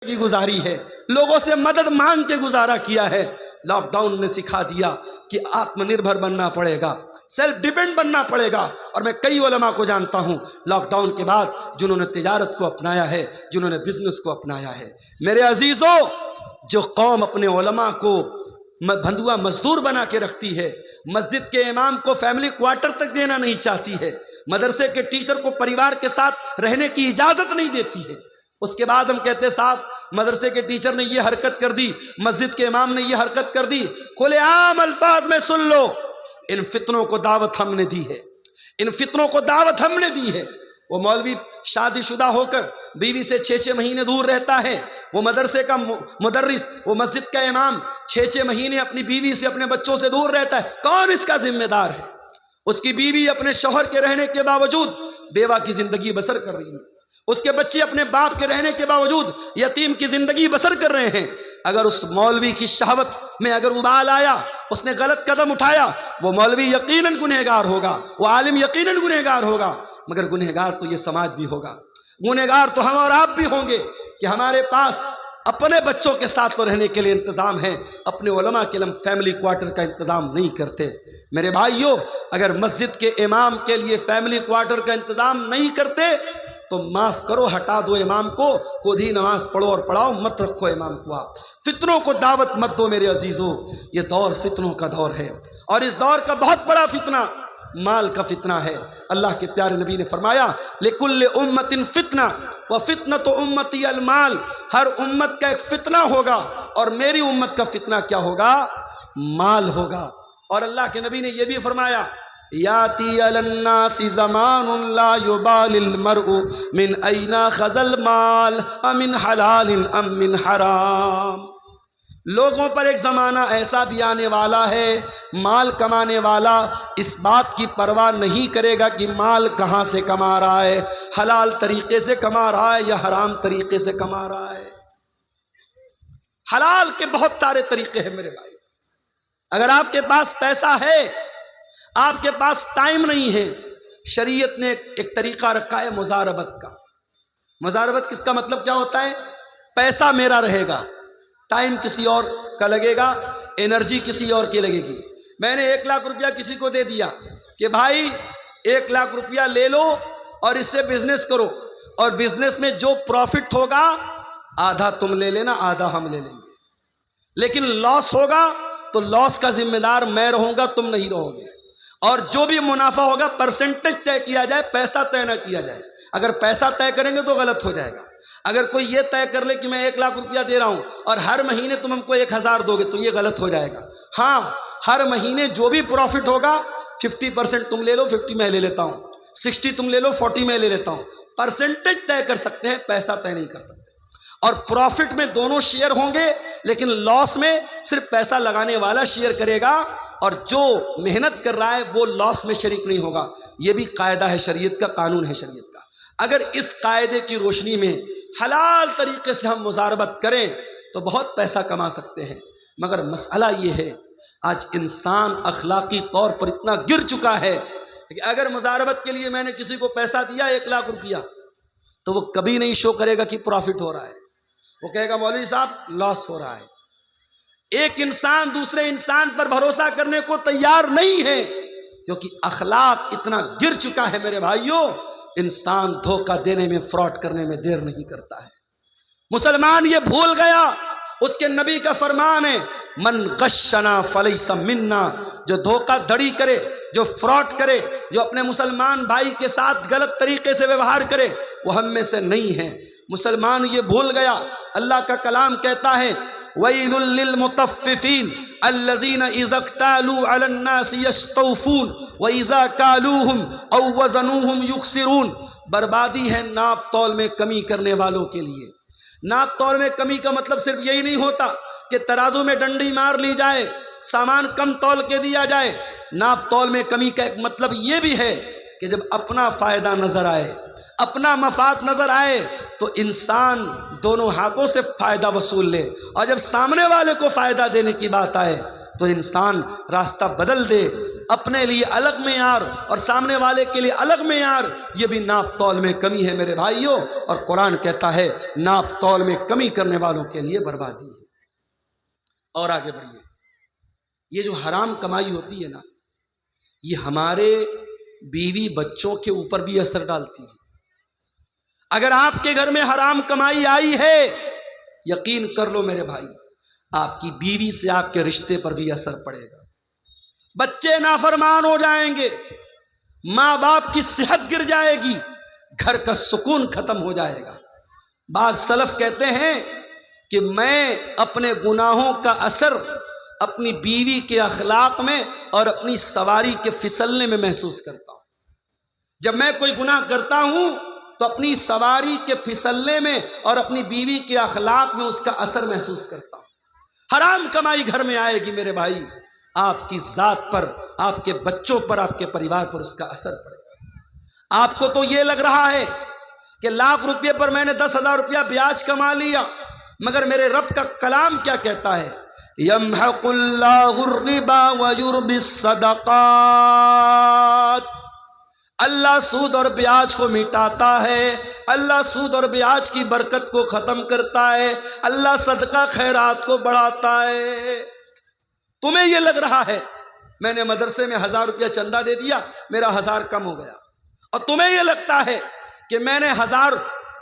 زندگی گزاری ہے، لوگوں سے مدد مانگ کے گزارا کیا ہے۔ لاک ڈاؤن نے سکھا دیا کہ آتم نربھر بننا پڑے گا، سیلف ڈیپینڈ بننا پڑے گا۔ اور میں کئی علماء کو جانتا ہوں لاک ڈاؤن کے بعد جنہوں نے تجارت کو اپنایا ہے، جنہوں نے بزنس کو اپنایا ہے۔ میرے عزیزوں، جو قوم اپنے علماء کو بندھوا مزدور بنا کے رکھتی ہے، مسجد کے امام کو فیملی کوارٹر تک دینا نہیں چاہتی ہے، مدرسے کے ٹیچر کو پریوار کے ساتھ رہنے کی اجازت نہیں دیتی ہے، اس کے بعد ہم کہتے ہیں صاحب مدرسے کے ٹیچر نے یہ حرکت کر دی، مسجد کے امام نے یہ حرکت کر دی، کھلے عام الفاظ میں سن لو، ان فتنوں کو دعوت ہم نے دی ہے، ان فتنوں کو دعوت ہم نے دی ہے۔ وہ مولوی شادی شدہ ہو کر بیوی سے 6 مہینے دور رہتا ہے، وہ مدرسے کا مدرس، وہ مسجد کا امام 6 مہینے اپنی بیوی سے اپنے بچوں سے دور رہتا ہے، کون اس کا ذمہ دار ہے؟ اس کی بیوی اپنے شوہر کے رہنے کے باوجود بیوہ کی زندگی بسر کر رہی ہے، اس کے بچے اپنے باپ کے رہنے کے باوجود یتیم کی زندگی بسر کر رہے ہیں۔ اگر اس مولوی کی شہوت میں اگر ابال آیا، اس نے غلط قدم اٹھایا، وہ مولوی یقیناً گنہگار ہوگا، وہ عالم یقیناً گنہگار ہوگا، مگر گنہگار تو یہ سماج بھی ہوگا، گنہگار تو ہم اور آپ بھی ہوں گے کہ ہمارے پاس اپنے بچوں کے ساتھ تو رہنے کے لیے انتظام ہے، اپنے علماء کے لیے فیملی کوارٹر کا انتظام نہیں کرتے۔ میرے بھائیوں، اگر مسجد کے امام کے لیے فیملی کوارٹر کا انتظام نہیں کرتے تو معاف کرو، ہٹا دو امام کو، خود ہی نماز پڑھو اور پڑھاؤ، مت رکھو امام کو آپ۔ فتنوں کو دعوت مت دو میرے عزیزوں، یہ دور فتنوں کا دور ہے، اور اس دور کا بہت بڑا فتنہ مال کا فتنہ ہے۔ اللہ کے پیارے نبی نے فرمایا لِكُلِّ أُمَّةٍ فِتْنَةٌ وَفِتْنَةُ أُمَّتِي الْمَالِ، ہر امت کا ایک فتنہ ہوگا، اور میری امت کا فتنہ کیا ہوگا؟ مال ہوگا۔ اور اللہ کے نبی نے یہ بھی فرمایا یاتی علی الناس زمان لا یبال المرء من این اخذ المال امن حلال ام من حرام، لوگوں پر ایک زمانہ ایسا بھی آنے والا ہے، مال کمانے والا اس بات کی پرواہ نہیں کرے گا کہ مال کہاں سے کما رہا ہے، حلال طریقے سے کما رہا ہے یا حرام طریقے سے کما رہا ہے۔ حلال کے بہت سارے طریقے ہیں میرے بھائی، اگر آپ کے پاس پیسہ ہے، آپ کے پاس ٹائم نہیں ہے، شریعت نے ایک طریقہ رکھا ہے مزاربت کا۔ مزاربت کس کا مطلب کیا ہوتا ہے؟ پیسہ میرا رہے گا، ٹائم کسی اور کا لگے گا، انرجی کسی اور کی لگے گی۔ میں نے 1 لاکھ روپیہ کسی کو دے دیا کہ بھائی 1 لاکھ روپیہ لے لو اور اس سے بزنس کرو، اور بزنس میں جو پروفٹ ہوگا آدھا تم لے لینا، آدھا ہم لے لیں گے، لیکن لاس ہوگا تو لاس کا ذمہ دار میں رہوں گا، تم نہیں رہو گے، اور جو بھی منافع ہوگا پرسنٹیج طے کیا جائے، پیسہ طے نہ کیا جائے۔ اگر پیسہ طے کریں گے تو غلط ہو جائے گا۔ اگر کوئی یہ طے کر لے کہ میں 1 لاکھ روپیہ دے رہا ہوں اور ہر مہینے تم ہم کو 1000 دو گے تو یہ غلط ہو جائے گا۔ ہاں، ہر مہینے جو بھی پروفٹ ہوگا 50% تم لے لو، 50 میں لے لیتا ہوں، 60 تم لے لو، 40 میں لے لیتا ہوں، پرسنٹیج طے کر سکتے ہیں، پیسہ طے نہیں کر سکتے۔ اور پروفٹ میں دونوں شیئر ہوں گے، لیکن لاس میں صرف پیسہ لگانے والا شیئر کرے گا، اور جو محنت کر رہا ہے وہ لاس میں شریک نہیں ہوگا۔ یہ بھی قاعدہ ہے شریعت کا، قانون ہے شریعت کا۔ اگر اس قاعدے کی روشنی میں حلال طریقے سے ہم مزاربت کریں تو بہت پیسہ کما سکتے ہیں، مگر مسئلہ یہ ہے آج انسان اخلاقی طور پر اتنا گر چکا ہے کہ اگر مزاربت کے لیے میں نے کسی کو پیسہ دیا 1 لاکھ روپیہ تو وہ کبھی نہیں شو کرے گا کہ پروفٹ ہو رہا ہے، وہ کہے گا مولوی صاحب لاس ہو رہا ہے۔ ایک انسان دوسرے انسان پر بھروسہ کرنے کو تیار نہیں ہے، کیونکہ اخلاق اتنا گر چکا ہے میرے بھائیوں، انسان دھوکہ دینے میں، فراڈ کرنے میں دیر نہیں کرتا ہے۔ مسلمان یہ بھول گیا، اس کے نبی کا فرمان ہے من غشنا فلیس منا، جو دھوکہ دھڑی کرے، جو فراڈ کرے، جو اپنے مسلمان بھائی کے ساتھ غلط طریقے سے ویوہار کرے، وہ ہم میں سے نہیں ہے۔ مسلمان یہ بھول گیا، اللہ کا کلام کہتا ہے وَيْلٌ لِّلْمُطَفِّفِينَ الَّذِينَ إِذَا اكْتَالُوا عَلَى النَّاسِ يَسْتَوْفُونَ وَإِذَا كَالُوهُمْ أَوْ وَزَنُوهُمْ يُخْسِرُونَ، بربادی ہے ناپ تول میں کمی کرنے والوں کے لیے۔ ناپ تول میں کمی کا مطلب صرف یہی نہیں ہوتا کہ ترازو میں ڈنڈی مار لی جائے، سامان کم تول کے دیا جائے۔ ناپ تول میں کمی کا ایک مطلب یہ بھی ہے کہ جب اپنا فائدہ نظر آئے، اپنا مفاد نظر آئے تو انسان دونوں ہاتھوں سے فائدہ وصول لے، اور جب سامنے والے کو فائدہ دینے کی بات آئے تو انسان راستہ بدل دے۔ اپنے لیے الگ معیار اور سامنے والے کے لیے الگ معیار، یہ بھی ناپ تول میں کمی ہے میرے بھائیوں، اور قرآن کہتا ہے ناپ تول میں کمی کرنے والوں کے لیے بربادی ہے۔ اور آگے بڑھیے، یہ جو حرام کمائی ہوتی ہے نا، یہ ہمارے بیوی بچوں کے اوپر بھی اثر ڈالتی ہے۔ اگر آپ کے گھر میں حرام کمائی آئی ہے، یقین کر لو میرے بھائی، آپ کی بیوی سے آپ کے رشتے پر بھی اثر پڑے گا، بچے نافرمان ہو جائیں گے، ماں باپ کی صحت گر جائے گی، گھر کا سکون ختم ہو جائے گا۔ بعض سلف کہتے ہیں کہ میں اپنے گناہوں کا اثر اپنی بیوی کے اخلاق میں اور اپنی سواری کے پھسلنے میں محسوس کرتا ہوں۔ جب میں کوئی گناہ کرتا ہوں تو اپنی سواری کے پھسلنے میں اور اپنی بیوی کے اخلاق میں اس کا اثر محسوس کرتا ہوں۔ حرام کمائی گھر میں آئے گی میرے بھائی، آپ کی ذات پر، آپ کے بچوں پر، آپ کے پریوار پر اس کا اثر پڑے گا۔ آپ کو تو یہ لگ رہا ہے کہ لاکھ روپے پر میں نے 10,000 روپیہ بیاج کما لیا، مگر میرے رب کا کلام کیا کہتا ہے؟ یمحق اللہ الربا ویربی الصدقات، اللہ سود اور بیاج کو مٹاتا ہے، اللہ سود اور بیاج کی برکت کو ختم کرتا ہے، اللہ صدقہ خیرات کو بڑھاتا ہے۔ تمہیں یہ لگ رہا ہے میں نے مدرسے میں 1,000 روپیہ چندہ دے دیا، میرا 1,000 کم ہو گیا، اور تمہیں یہ لگتا ہے کہ میں نے 1,000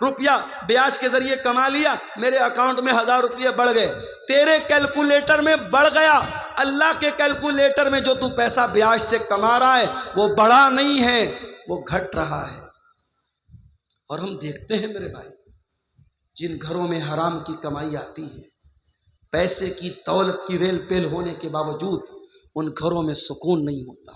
روپیہ بیاج کے ذریعے کما لیا، میرے اکاؤنٹ میں 1,000 روپیہ بڑھ گئے۔ تیرے کیلکولیٹر میں بڑھ گیا، اللہ کے کیلکولیٹر میں جو تو پیسہ بیاج سے کما رہا ہے وہ بڑھا نہیں ہے، وہ گھٹ رہا ہے۔ اور ہم دیکھتے ہیں میرے بھائی، جن گھروں میں حرام کی کمائی آتی ہے، پیسے کی دولت کی ریل پیل ہونے کے باوجود ان گھروں میں سکون نہیں ہوتا،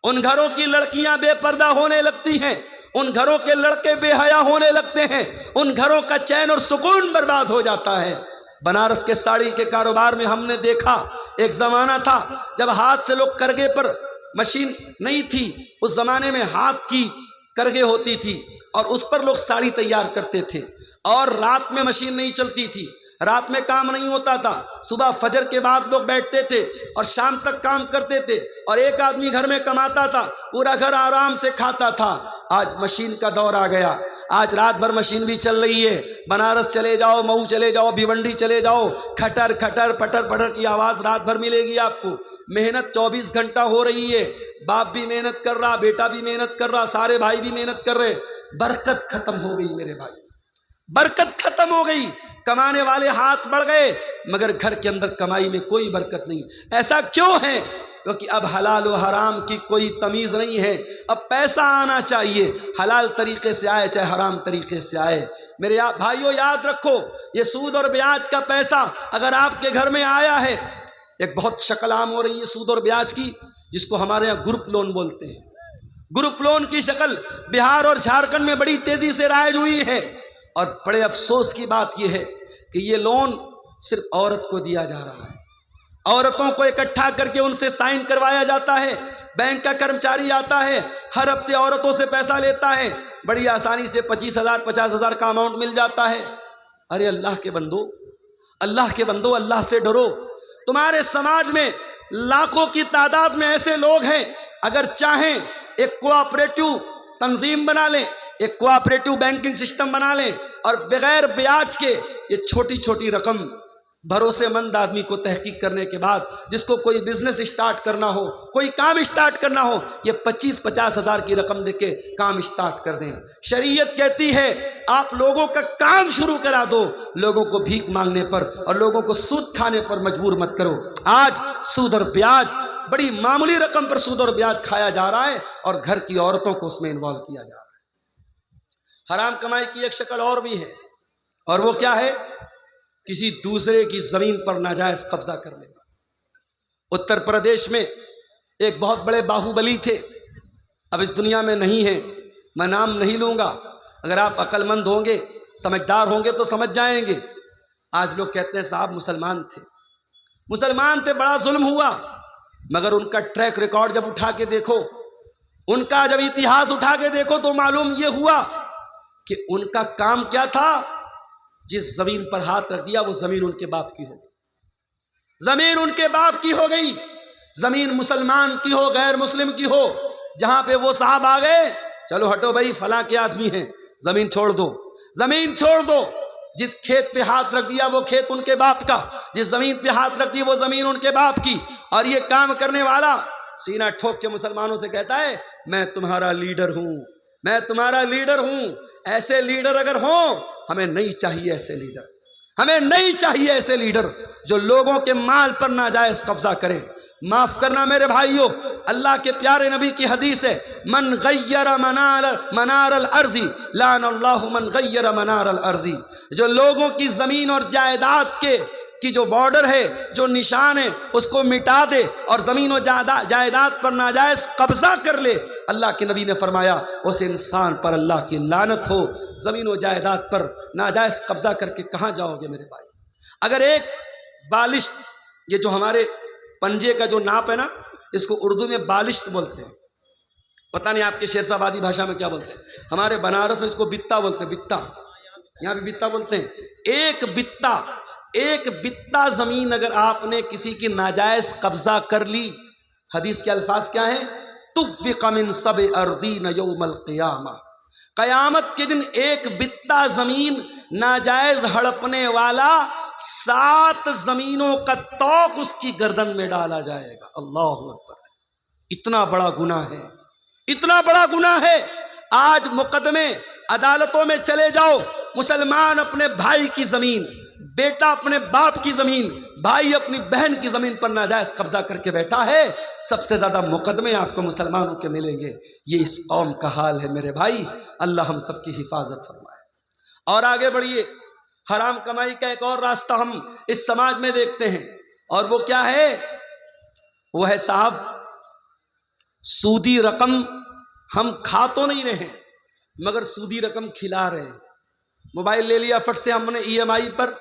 ان گھروں کی لڑکیاں بے پردہ ہونے لگتی ہیں، ان گھروں کے لڑکے بے حیا ہونے لگتے ہیں، ان گھروں کا چین اور سکون برباد ہو جاتا ہے۔ بنارس کے ساڑی کے کاروبار میں ہم نے دیکھا، ایک زمانہ تھا جب ہاتھ سے لوگ کرگے پر، مشین نہیں تھی اس زمانے میں، ہاتھ کی کرگے ہوتی تھی اور اس پر لوگ ساڑی تیار کرتے تھے، اور رات میں مشین نہیں چلتی تھی، رات میں کام نہیں ہوتا تھا، صبح فجر کے بعد لوگ بیٹھتے تھے اور شام تک کام کرتے تھے، اور ایک آدمی گھر میں کماتا تھا، پورا گھر آرام سے کھاتا تھا۔ آج مشین کا دور آ گیا، آج رات بھر مشین بھی چل رہی ہے، بنارس چلے جاؤ، مئو چلے جاؤ، بھیونڈی چلے جاؤ، کھٹر کھٹر پٹر پٹر کی آواز رات بھر ملے گی آپ کو۔ محنت 24 گھنٹہ ہو رہی ہے، باپ بھی محنت کر رہا، بیٹا بھی محنت کر رہا، سارے بھائی بھی محنت کر رہے، برکت ختم ہو گئی میرے بھائی، برکت ختم ہو گئی، کمانے والے ہاتھ بڑھ گئے مگر گھر کے اندر کمائی میں کوئی برکت نہیں۔ ایسا کیوں ہے؟ کیونکہ اب حلال و حرام کی کوئی تمیز نہیں ہے، اب پیسہ آنا چاہیے، حلال طریقے سے آئے چاہے حرام طریقے سے آئے۔ میرے بھائیوں یاد رکھو، یہ سود اور بیاج کا پیسہ اگر آپ کے گھر میں آیا ہے، ایک بہت شکل عام ہو رہی ہے سود اور بیاج کی، جس کو ہمارے یہاں گروپ لون بولتے ہیں۔ گروپ لون کی شکل بہار اور جھارکھنڈ میں بڑی تیزی سے رائج ہوئی ہے، اور بڑے افسوس کی بات یہ ہے کہ یہ لون صرف عورت کو دیا جا رہا ہے، عورتوں کو اکٹھا کر کے ان سے سائن کروایا جاتا ہے، بینک کا کرمچاری آتا ہے، ہر ہفتے عورتوں سے پیسہ لیتا ہے، بڑی آسانی سے 25,000 50,000 کا اماؤنٹ مل جاتا ہے۔ ارے اللہ کے بندو، اللہ کے بندو، اللہ سے ڈرو۔ تمہارے سماج میں لاکھوں کی تعداد میں ایسے لوگ ہیں، اگر چاہیں ایک کوآپریٹو تنظیم بنا لیں، ایک کوآپریٹو بینکنگ سسٹم بنا لیں، اور بغیر بیاج کے یہ چھوٹی چھوٹی رقم بھروسے مند آدمی کو تحقیق کرنے کے بعد، جس کو کوئی بزنس اسٹارٹ کرنا ہو، کوئی کام اسٹارٹ کرنا ہو، یہ 25-50 ہزار کی رقم دے کے کام اسٹارٹ کر دیں۔ شریعت کہتی ہے آپ لوگوں کا کام شروع کرا دو، لوگوں کو بھیک مانگنے پر اور لوگوں کو سود کھانے پر مجبور مت کرو۔ آج سود اور بیاج، بڑی معمولی رقم پر سود اور بیاج کھایا جا رہا ہے، اور گھر کی عورتوں کو اس میں انوالو کیا جا رہا ہے۔ حرام کمائی کی ایک شکل اور بھی ہے، اور وہ کیا ہے؟ کسی دوسرے کی زمین پر ناجائز قبضہ کر لینا۔ اتر پردیش میں ایک بہت بڑے باہوبلی تھے، اب اس دنیا میں نہیں ہیں، میں نام نہیں لوں گا، اگر آپ عقل مند ہوں گے، سمجھدار ہوں گے تو سمجھ جائیں گے۔ آج لوگ کہتے ہیں صاحب مسلمان تھے، مسلمان تھے، بڑا ظلم ہوا، مگر ان کا ٹریک ریکارڈ جب اٹھا کے دیکھو، ان کا جب اتہاس اٹھا کے دیکھو تو معلوم یہ ہوا کہ ان کا کام کیا تھا؟ جس زمین پر ہاتھ رکھ دیا وہ زمین ان کے باپ کی ہو گئی، زمین ان کے باپ کی ہو گئی۔ زمین مسلمان کی ہو غیر مسلم کی ہو، جہاں پہ وہ صاحب آ گئے، چلو ہٹو بھائی فلاں کے آدمی ہیں، زمین چھوڑ دو، زمین چھوڑ دو۔ جس کھیت پہ ہاتھ رکھ دیا وہ کھیت ان کے باپ کا، جس زمین پہ ہاتھ رکھ دی وہ زمین ان کے باپ کی۔ اور یہ کام کرنے والا سینہ ٹھوک کے مسلمانوں سے کہتا ہے میں تمہارا لیڈر ہوں، میں تمہارا لیڈر ہوں۔ ایسے لیڈر اگر ہوں، ہمیں نہیں چاہیے ایسے لیڈر، ہمیں نہیں چاہیے ایسے لیڈر جو لوگوں کے مال پر ناجائز قبضہ کریں۔ معاف کرنا میرے بھائیوں، اللہ کے پیارے نبی کی حدیث ہے، من غیر منار الارض لعن اللہ من غیر منار الارض۔ جو لوگوں کی زمین اور جائیداد کی جو بارڈر ہے، جو نشان ہے، اس کو مٹا دے اور زمین و جائیداد پر ناجائز قبضہ کر لے، اللہ کے نبی نے فرمایا اس انسان پر اللہ کی لعنت ہو۔ زمین و جائیداد پر ناجائز قبضہ کر کے کہاں جاؤ گے میرے بھائی؟ اگر ایک بالشت، یہ جو ہمارے پنجے کا جو ناپ ہے نا، اس کو اردو میں بالشت بولتے ہیں، پتہ نہیں آپ کے شیر آبادی بھاشا میں کیا بولتے ہیں، ہمارے بنارس میں اس کو بتا بولتے ہیں، بتا، یہاں بھی بتا بولتے ہیں۔ ایک بتا زمین اگر آپ نے کسی کی ناجائز قبضہ کر لی، حدیث کے الفاظ کیا ہیں؟ تُفِّقَ مِن سَبْعِ أَرْضِينَ يَوْمَ الْقِيَامَةِ، قیامت کے دن ایک بتا زمین ناجائز ہڑپنے والا 7 زمینوں کا طوق اس کی گردن میں ڈالا جائے گا۔ اللہ اکبر! اتنا بڑا گناہ ہے، اتنا بڑا گناہ ہے۔ آج مقدمے عدالتوں میں چلے جاؤ، مسلمان اپنے بھائی کی زمین، بیٹا اپنے باپ کی زمین، بھائی اپنی بہن کی زمین پر ناجائز قبضہ کر کے بیٹھا ہے، سب سے زیادہ مقدمے آپ کو مسلمانوں کے ملیں گے۔ یہ اس قوم کا حال ہے میرے بھائی، اللہ ہم سب کی حفاظت فرمائے۔ اور آگے بڑھیے، حرام کمائی کا ایک اور راستہ ہم اس سماج میں دیکھتے ہیں، اور وہ کیا ہے؟ وہ ہے صاحب سودی رقم ہم کھا تو نہیں رہے مگر سودی رقم کھلا رہے ہیں۔ موبائل لے لیا فٹ سے ہم نے، ای ایم آئی پر،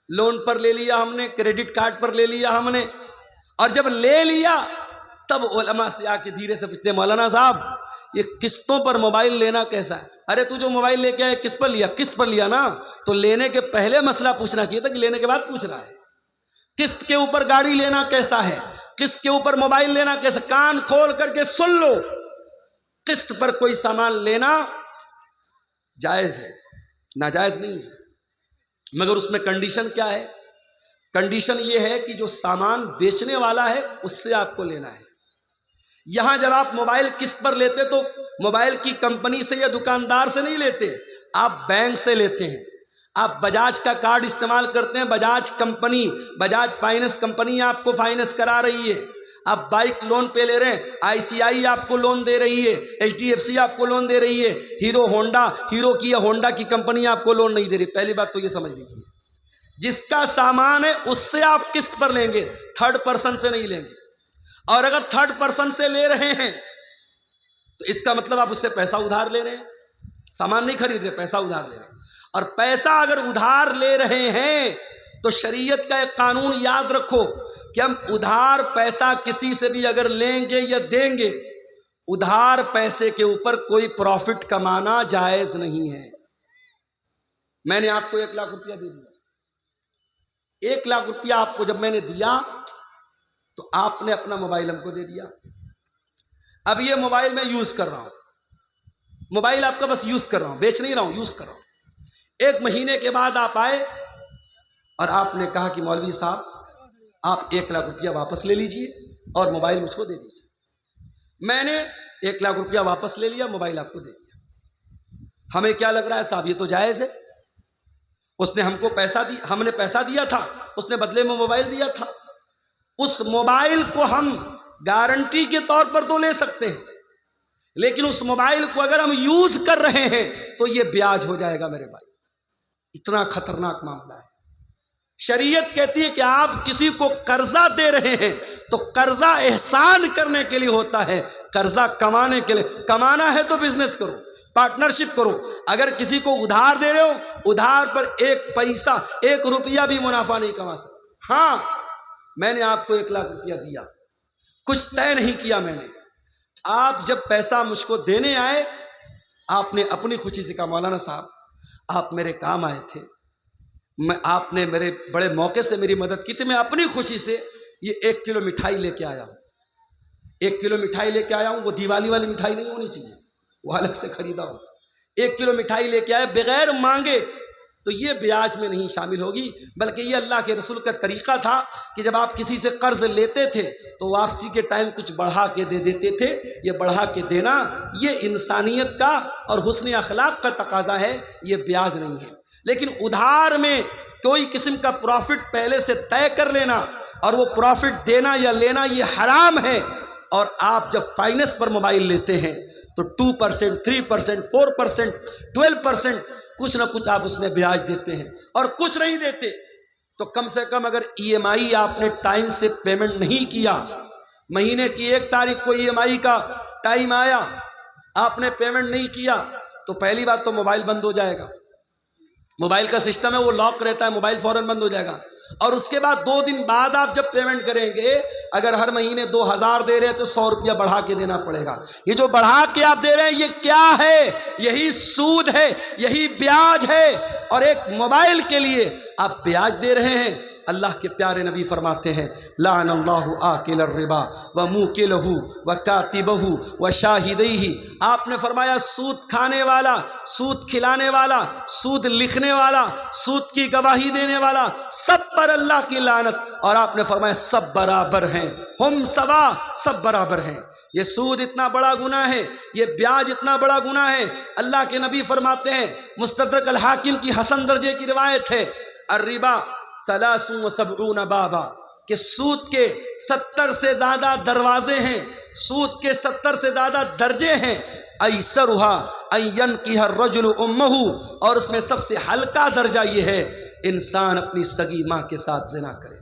لون پر لے لیا ہم نے، کریڈٹ کارڈ پر لے لیا ہم نے، اور جب لے لیا تب علماء سے آ کے دھیرے سے پوچھتے ہیں مولانا صاحب یہ قسطوں پر موبائل لینا کیسا ہے؟ ارے تو جو موبائل لے کے آئے کس پر لیا؟ قسط پر لیا نا، تو لینے کے پہلے مسئلہ پوچھنا چاہیے تھا کہ لینے کے بعد پوچھ رہا ہے۔ قسط کے اوپر گاڑی لینا کیسا ہے؟ قسط کے اوپر موبائل لینا کیسا؟ کان کھول کر کے سن لو، قسط پر کوئی سامان لینا جائز ہے، ناجائز نہیں ہے، مگر اس میں کنڈیشن کیا ہے؟ کنڈیشن یہ ہے کہ جو سامان بیچنے والا ہے اس سے آپ کو لینا ہے۔ یہاں جب آپ موبائل قسط پر لیتے تو موبائل کی کمپنی سے یا دکاندار سے نہیں لیتے، آپ بینک سے لیتے ہیں۔ آپ بجاج کا کارڈ استعمال کرتے ہیں، Bajaj company, Bajaj finance company آپ کو فائننس کرا رہی ہے۔ آپ بائک لون پہ لے رہے ہیں، آئی سی آئی آپ کو لون دے رہی ہے، ایچ ڈی ایف سی آپ کو لون دے رہی ہے، ہیرو کی یا ہونڈا کی کمپنی آپ کو لون نہیں دے رہی۔ پہلی بات تو یہ سمجھ لیجیے، جس کا سامان ہے اس سے آپ قسط پر لیں گے، تھرڈ پرسن سے نہیں لیں گے۔ اور اگر تھرڈ پرسن سے لے رہے ہیں تو اس کا مطلب آپ اس سے پیسہ ادھار لے رہے ہیں، سامان نہیں خرید رہے، پیسہ ادھار لے رہے ہیں۔ اور پیسہ اگر ادھار لے رہے ہیں تو شریعت کا ایک قانون یاد رکھو کہ ہم ادھار پیسہ کسی سے بھی اگر لیں گے یا دیں گے، ادھار پیسے کے اوپر کوئی پروفٹ کمانا جائز نہیں ہے۔ میں نے آپ کو 1 لاکھ روپیہ دے دیا، 1 لاکھ روپیہ آپ کو جب میں نے دیا تو آپ نے اپنا موبائل ہم کو دے دیا۔ اب یہ موبائل میں یوز کر رہا ہوں، موبائل آپ کا بس یوز کر رہا ہوں، بیچ نہیں رہا ہوں، یوز کر رہا ہوں۔ 1 مہینے کے بعد آپ آئے اور آپ نے کہا کہ مولوی صاحب آپ 1 لاکھ روپیہ واپس لے لیجئے اور موبائل مجھ کو دے دیجئے۔ میں نے 1 لاکھ روپیہ واپس لے لیا، موبائل آپ کو دے دیا۔ ہمیں کیا لگ رہا ہے صاحب یہ تو جائز ہے، اس نے ہم کو پیسہ دی، ہم نے پیسہ دیا تھا، اس نے بدلے میں موبائل دیا تھا۔ اس موبائل کو ہم گارنٹی کے طور پر تو لے سکتے ہیں، لیکن اس موبائل کو اگر ہم یوز کر رہے ہیں تو یہ بیاج ہو جائے گا میرے بھائی۔ اتنا خطرناک معاملہ ہے۔ شریعت کہتی ہے کہ آپ کسی کو قرضہ دے رہے ہیں تو قرضہ احسان کرنے کے لیے ہوتا ہے، قرضہ کمانے کے لیے۔ کمانا ہے تو بزنس کرو، پارٹنرشپ کرو۔ اگر کسی کو ادھار دے رہے ہو، ادھار پر 1 پیسہ 1 روپیہ بھی منافع نہیں کما سکتے۔ ہاں میں نے آپ کو 1 لاکھ روپیہ دیا، کچھ طے نہیں کیا میں نے، آپ جب پیسہ مجھ کو دینے آئے آپ نے اپنی خوشی سے کہا مولانا صاحب آپ میرے کام آئے تھے، آپ نے میرے بڑے موقع سے میری مدد کی تھی، میں اپنی خوشی سے یہ 1 کلو مٹھائی لے کے آیا ہوں۔ 1 کلو مٹھائی لے کے آیا ہوں، وہ دیوالی والی مٹھائی نہیں ہونی چاہیے، وہ الگ سے خریدا ہوتا۔ 1 کلو مٹھائی لے کے آئے بغیر مانگے تو یہ بیاج میں نہیں شامل ہوگی، بلکہ یہ اللہ کے رسول کا طریقہ تھا کہ جب آپ کسی سے قرض لیتے تھے تو واپسی کے ٹائم کچھ بڑھا کے دے دیتے تھے۔ یہ بڑھا کے دینا یہ انسانیت کا اور حسن اخلاق کا تقاضا ہے، یہ بیاج نہیں ہے۔ لیکن ادھار میں کوئی قسم کا پروفٹ پہلے سے طے کر لینا اور وہ پروفٹ دینا یا لینا یہ حرام ہے۔ اور آپ جب فائننس پر موبائل لیتے ہیں تو 2%، 3%، 4%، 12% کچھ نہ کچھ آپ اس میں بیاج دیتے ہیں، اور کچھ نہیں دیتے تو کم سے کم اگر EMI آپ نے ٹائم سے پیمنٹ نہیں کیا، مہینے کی 1 تاریخ کو EMI کا ٹائم آیا، آپ نے پیمنٹ نہیں کیا تو پہلی بات تو موبائل بند ہو جائے گا۔ موبائل کا سسٹم ہے وہ لاک رہتا ہے، موبائل فوراً بند ہو جائے گا۔ اور اس کے بعد 2 دن بعد آپ جب پیمنٹ کریں گے، اگر ہر مہینے 2000 دے رہے ہیں تو 100 روپیہ بڑھا کے دینا پڑے گا۔ یہ جو بڑھا کے آپ دے رہے ہیں یہ کیا ہے؟ یہی سود ہے، یہی بیاج ہے، اور ایک موبائل کے لیے آپ بیاج دے رہے ہیں۔ اللہ کے پیارے نبی فرماتے ہیں لعن اللہ آکل الربا وموکلہ وکاتبہ وشاہدیہ۔ آپ نے فرمایا سود کھانے والا، سود کھلانے والا، سود لکھنے والا، سود کی گواہی دینے والا، سب پر اللہ کی لعنت۔ اور آپ نے فرمایا سب برابر ہیں، ہم سوا، سب برابر ہیں۔ یہ سود اتنا بڑا گناہ ہے، یہ بیاج اتنا بڑا گناہ ہے۔ اللہ کے نبی فرماتے ہیں، مستدرک الحاکم کی حسن درجے کی روایت ہے، الربا 73 بابا، کہ سود کے 70 سے زیادہ دروازے ہیں، سود کے 70 سے زیادہ درجے ہیں۔ ایسرھا ان ینکح الرجل امہ، اور اس میں سب سے ہلکا درجہ یہ ہے انسان اپنی سگی ماں کے ساتھ زنا کرے،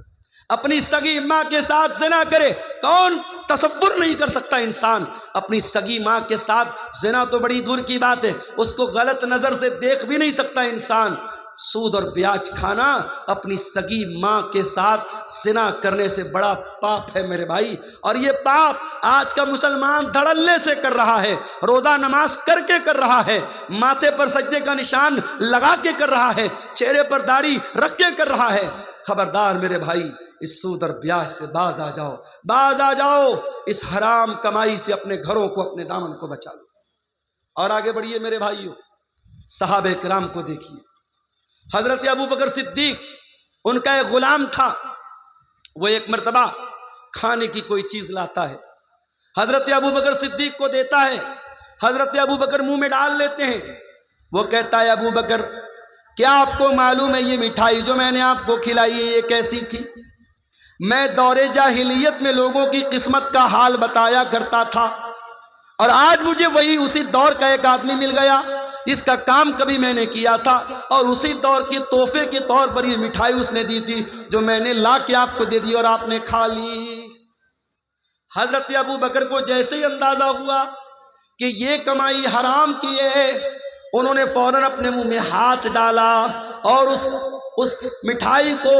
اپنی سگی ماں کے ساتھ زنا کرے۔ کون تصور نہیں کر سکتا انسان اپنی سگی ماں کے ساتھ زنا؟ تو بڑی دور کی بات ہے، اس کو غلط نظر سے دیکھ بھی نہیں سکتا انسان۔ سود اور بیاج کھانا اپنی سگی ماں کے ساتھ زنا کرنے سے بڑا پاپ ہے میرے بھائی۔ اور یہ پاپ آج کا مسلمان دھڑلے سے کر رہا ہے، روزہ نماز کر کے کر رہا ہے، ماتھے پر سجدے کا نشان لگا کے کر رہا ہے، چہرے پر داڑھی رکھ کے کر رہا ہے۔ خبردار میرے بھائی، اس سود اور بیاج سے باز آ جاؤ، باز آ جاؤ، اس حرام کمائی سے اپنے گھروں کو، اپنے دامن کو بچا لو۔ اور آگے بڑھیے میرے بھائیوں، صحابہ کرام کو دیکھیے۔ حضرت ابو بکر صدیق، ان کا ایک غلام تھا، وہ ایک مرتبہ کھانے کی کوئی چیز لاتا ہے، حضرت ابو بکر صدیق کو دیتا ہے، حضرت ابو بکر منہ میں ڈال لیتے ہیں۔ وہ کہتا ہے ابو بکر کیا آپ کو معلوم ہے یہ مٹھائی جو میں نے آپ کو کھلائی ہے یہ کیسی تھی؟ میں دور جاہلیت میں لوگوں کی قسمت کا حال بتایا کرتا تھا، اور آج مجھے وہی اسی دور کا ایک آدمی مل گیا، اس کا کام کبھی میں نے کیا تھا، اور اسی دور کے تحفے کے طور پر یہ مٹھائی اس نے دی تھی جو میں نے لا کے آپ کو دے دی اور آپ نے کھا لی۔ حضرت ابو بکر کو جیسے ہی اندازہ ہوا کہ یہ کمائی حرام کی ہے، انہوں نے فوراً اپنے منہ میں ہاتھ ڈالا اور اس مٹھائی کو،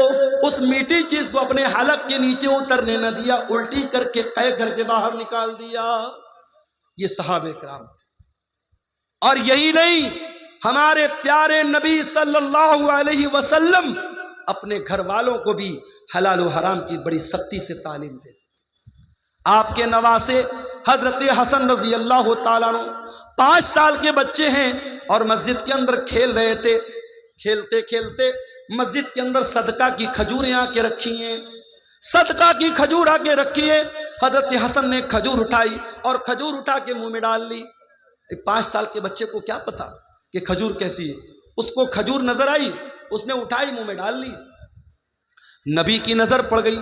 اس میٹھی چیز کو اپنے حلق کے نیچے اترنے نہ دیا، الٹی کر کے قے کر کے باہر نکال دیا۔ یہ صحابہ کرام تھے۔ اور یہی نہیں، ہمارے پیارے نبی صلی اللہ علیہ وسلم اپنے گھر والوں کو بھی حلال و حرام کی بڑی سختی سے تعلیم دیتے تھے۔ آپ کے نواسے حضرت حسن رضی اللہ تعالیٰ عنہ 5 سال کے بچے ہیں اور مسجد کے اندر کھیل رہے تھے، کھیلتے کھیلتے مسجد کے اندر صدقہ کی کھجوریں آ کے رکھی ہیں، صدقہ کی کھجور آ کے رکھی ہے۔ حضرت حسن نے کھجور اٹھائی اور کھجور اٹھا کے منہ میں ڈال لی۔ 5 سال کے بچے کو کیا پتا کہ کھجور کیسی ہے؟ اس کو کھجور نظر آئی، اس نے اٹھائی منہ میں ڈال لی۔ نبی کی نظر پڑ گئی،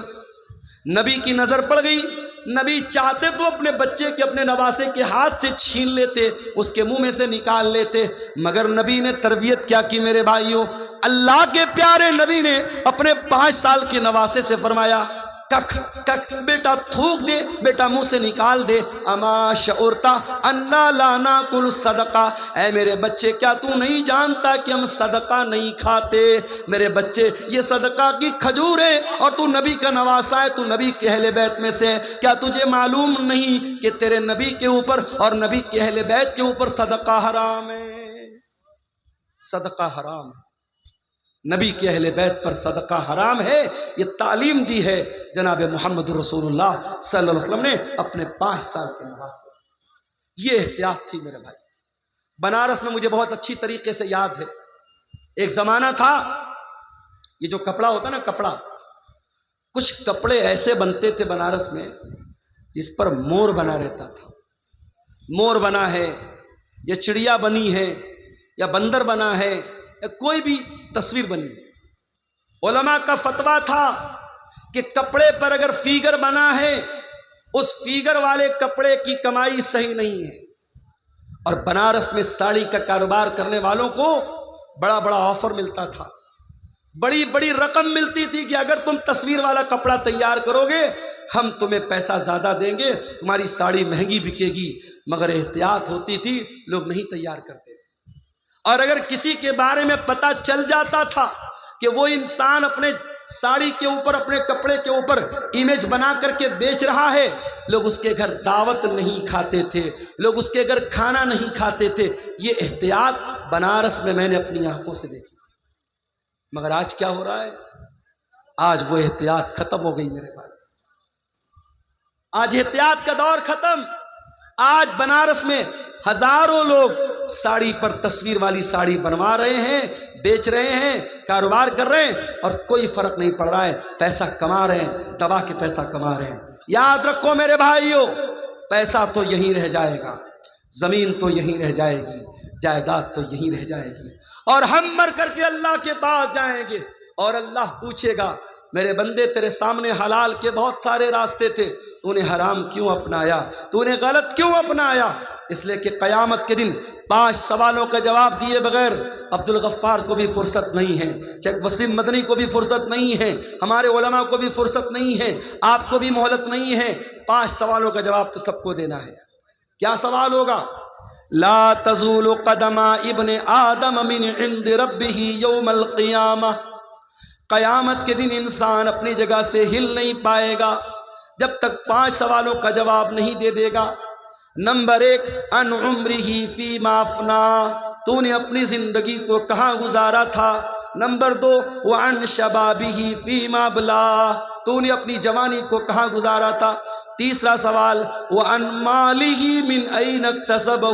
نبی کی نظر پڑ گئی۔ نبی چاہتے تو اپنے بچے کے، اپنے نواسے کے ہاتھ سے چھین لیتے، اس کے منہ میں سے نکال لیتے، مگر نبی نے تربیت کیا کی میرے بھائیوں؟ اللہ کے پیارے نبی نے اپنے 5 سال کے نواسے سے فرمایا ککھ ککھ، بیٹا تھوک دے، بیٹا منہ سے نکال دے۔ اما شعورتا انا لا ناکل صدقہ، اے میرے بچے کیا تو نہیں جانتا کہ ہم صدقہ نہیں کھاتے؟ میرے بچے یہ صدقہ کی کھجور ہے اور تو نبی کا نواسا ہے، تو نبی کے اہل بیت میں سے، کیا تجھے معلوم نہیں کہ تیرے نبی کے اوپر اور نبی کے اہل بیت کے اوپر صدقہ حرام ہے؟ صدقہ حرام ہے۔ نبی کے اہل بیت پر صدقہ حرام ہے، یہ تعلیم دی ہے جناب محمد رسول اللہ صلی اللہ علیہ وسلم نے اپنے 5 سال کے نواز سے۔ یہ احتیاط تھی میرے بھائی۔ بنارس میں مجھے بہت اچھی طریقے سے یاد ہے، ایک زمانہ تھا، یہ جو کپڑا ہوتا نا کپڑا، کچھ کپڑے ایسے بنتے تھے بنارس میں جس پر مور بنا رہتا تھا، مور بنا ہے یا چڑیا بنی ہے یا بندر بنا ہے یا کوئی بھی تصویر بنی ہے۔ علماء کا فتویٰ تھا کہ کپڑے پر اگر فیگر بنا ہے اس فیگر والے کپڑے کی کمائی صحیح نہیں ہے۔ اور بنارس میں ساڑی کا کاروبار کرنے والوں کو بڑا بڑا آفر ملتا تھا، بڑی بڑی رقم ملتی تھی کہ اگر تم تصویر والا کپڑا تیار کرو گے ہم تمہیں پیسہ زیادہ دیں گے، تمہاری ساڑی مہنگی بکے گی۔ مگر احتیاط ہوتی تھی، لوگ نہیں تیار کرتے تھے۔ اور اگر کسی کے بارے میں پتہ چل جاتا تھا کہ وہ انسان اپنے ساڑی کے اوپر، اپنے کپڑے کے اوپر امیج بنا کر کے بیچ رہا ہے، لوگ اس کے گھر دعوت نہیں کھاتے تھے، لوگ اس کے گھر کھانا نہیں کھاتے تھے۔ یہ احتیاط بنارس میں میں نے اپنی آنکھوں سے دیکھی تھی۔ مگر آج کیا ہو رہا ہے؟ آج وہ احتیاط ختم ہو گئی میرے بھائی، آج احتیاط کا دور ختم۔ آج بنارس میں ہزاروں لوگ ساڑی پر تصویر والی ساڑی بنوا رہے ہیں، بیچ رہے ہیں، کاروبار کر رہے ہیں، اور کوئی فرق نہیں پڑ رہا ہے، پیسہ کما رہے ہیں، دبا کے پیسہ کما رہے ہیں۔ یاد رکھو میرے بھائیو، پیسہ تو یہیں رہ جائے گا، زمین تو یہیں رہ جائے گی، جائیداد تو یہیں رہ جائے گی، اور ہم مر کر کے اللہ کے پاس جائیں گے اور اللہ پوچھے گا میرے بندے تیرے سامنے حلال کے بہت سارے راستے تھے، تو نے حرام کیوں اپنایا، تو نے غلط کیوں اپنایا؟ اس لیے کہ قیامت کے دن 5 سوالوں کا جواب دیے بغیر عبد الغفار کو بھی فرصت نہیں ہے، شیخ وسیم مدنی کو بھی فرصت نہیں ہے، ہمارے علماء کو بھی فرصت نہیں ہے، آپ کو بھی مہلت نہیں ہے۔ 5 سوالوں کا جواب تو سب کو دینا ہے۔ کیا سوال ہوگا؟ لا تزول قدم ابن آدم من عند ربه یوم القیامہ، قیامت کے دن انسان اپنی جگہ سے ہل نہیں پائے گا جب تک 5 سوالوں کا جواب نہیں دے دے گا۔ نمبر 1، ان عمرہ فیما افنا، تو نے اپنی زندگی کو کہاں گزارا تھا۔ نمبر 2، وعن شبابہ فیما بلا، تو نے اپنی جوانی کو کہاں گزارا تھا۔ تیسرا سوال، وعن مالہ من این اکتسبہ،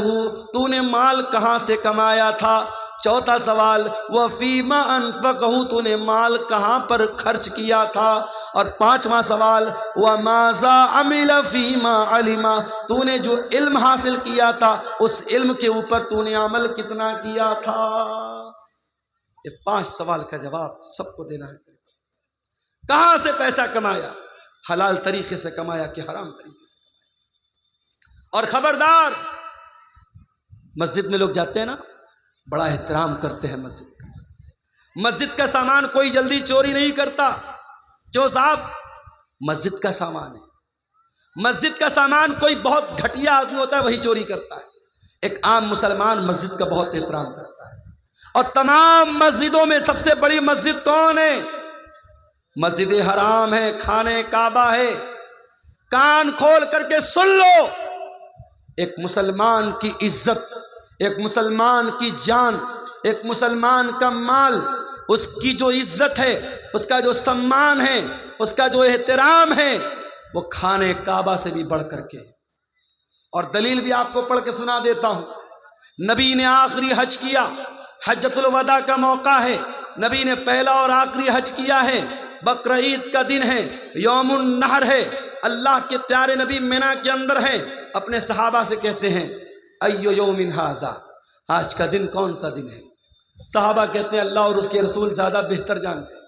تو نے مال کہاں سے کمایا تھا۔ چوتھا سوال، وفیما انفقہ، تو نے مال کہاں پر خرچ کیا تھا۔ اور 5واں سوال، وماذا عمل فیما علم، تو نے جو علم حاصل کیا تھا اس علم کے اوپر تو نے عمل کتنا کیا تھا۔ یہ 5 سوال کا جواب سب کو دینا ہے۔ کہاں سے پیسہ کمایا، حلال طریقے سے کمایا کہ حرام طریقے سے کمایا۔ اور خبردار، مسجد میں لوگ جاتے ہیں نا، بڑا احترام کرتے ہیں مسجد کا۔ مسجد کا سامان کوئی جلدی چوری نہیں کرتا۔ کیوں صاحب؟ مسجد کا سامان ہے۔ مسجد کا سامان کوئی بہت گھٹیا آدمی ہوتا ہے وہی چوری کرتا ہے۔ ایک عام مسلمان مسجد کا بہت احترام کرتا ہے۔ اور تمام مسجدوں میں سب سے بڑی مسجد کون ہے؟ مسجد حرام ہے، خانہ کعبہ ہے۔ کان کھول کر کے سن لو، ایک مسلمان کی عزت، ایک مسلمان کی جان، ایک مسلمان کا مال، اس کی جو عزت ہے، اس کا جو سمان ہے، اس کا جو احترام ہے، وہ خانہ کعبہ سے بھی بڑھ کر کے۔ اور دلیل بھی آپ کو پڑھ کے سنا دیتا ہوں۔ نبی نے آخری حج کیا، حجۃ الوداع کا موقع ہے، نبی نے پہلا اور آخری حج کیا ہے، بقر عید کا دن ہے، یوم النحر ہے، اللہ کے پیارے نبی مینا کے اندر ہیں، اپنے صحابہ سے کہتے ہیں ایو یوم ھذا، آج کا دن کون سا دن ہے؟ صحابہ کہتے ہیں اللہ اور اس کے رسول زیادہ بہتر جانتے ہیں۔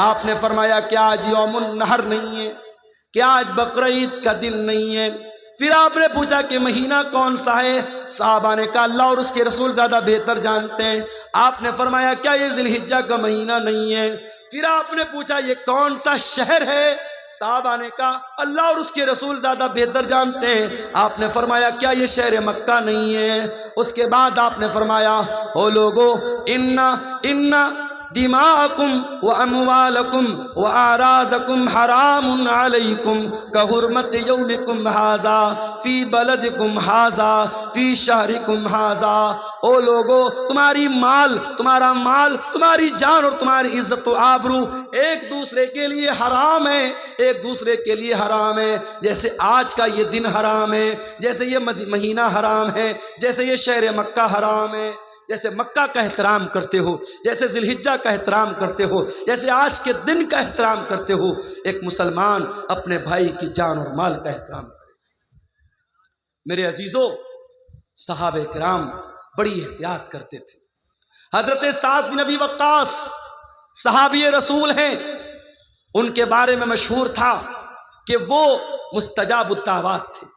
آپ نے فرمایا کیا آج یوم النحر نہیں ہے؟ کیا آج بقر عید کا دن نہیں ہے؟ پھر آپ نے پوچھا کہ مہینہ کون سا ہے؟ صحابہ نے کہا اللہ اور اس کے رسول زیادہ بہتر جانتے ہیں۔ آپ نے فرمایا کیا یہ ذی الحجہ کا مہینہ نہیں ہے؟ پھر آپ نے پوچھا یہ کون سا شہر ہے؟ صحابہ نے کہا اللہ اور اس کے رسول زیادہ بہتر جانتے ہیں۔ آپ نے فرمایا کیا یہ شہر مکہ نہیں ہے؟ اس کے بعد آپ نے فرمایا او لوگو، دماءکم واموالکم واعراضکم حرام علیکم کحرمت یومکم ھذا فی بلدکم ھذا فی شہرکم ھذا۔ او لوگو، تمہاری مال، تمہارا مال، تمہاری جان اور تمہاری عزت و آبرو ایک دوسرے کے لیے حرام ہے، ایک دوسرے کے لیے حرام ہے۔ جیسے آج کا یہ دن حرام ہے، جیسے یہ مہینہ حرام ہے، جیسے یہ شہر مکہ حرام ہے، جیسے مکہ کا احترام کرتے ہو، جیسے ذی الحجہ کا احترام کرتے ہو، جیسے آج کے دن کا احترام کرتے ہو، ایک مسلمان اپنے بھائی کی جان اور مال کا احترام کرے۔ میرے عزیزو، صحابہ کرام بڑی احتیاط کرتے تھے۔ حضرت سعد بن ابی وقاص صحابی رسول ہیں، ان کے بارے میں مشہور تھا کہ وہ مستجاب الدعوات تھے۔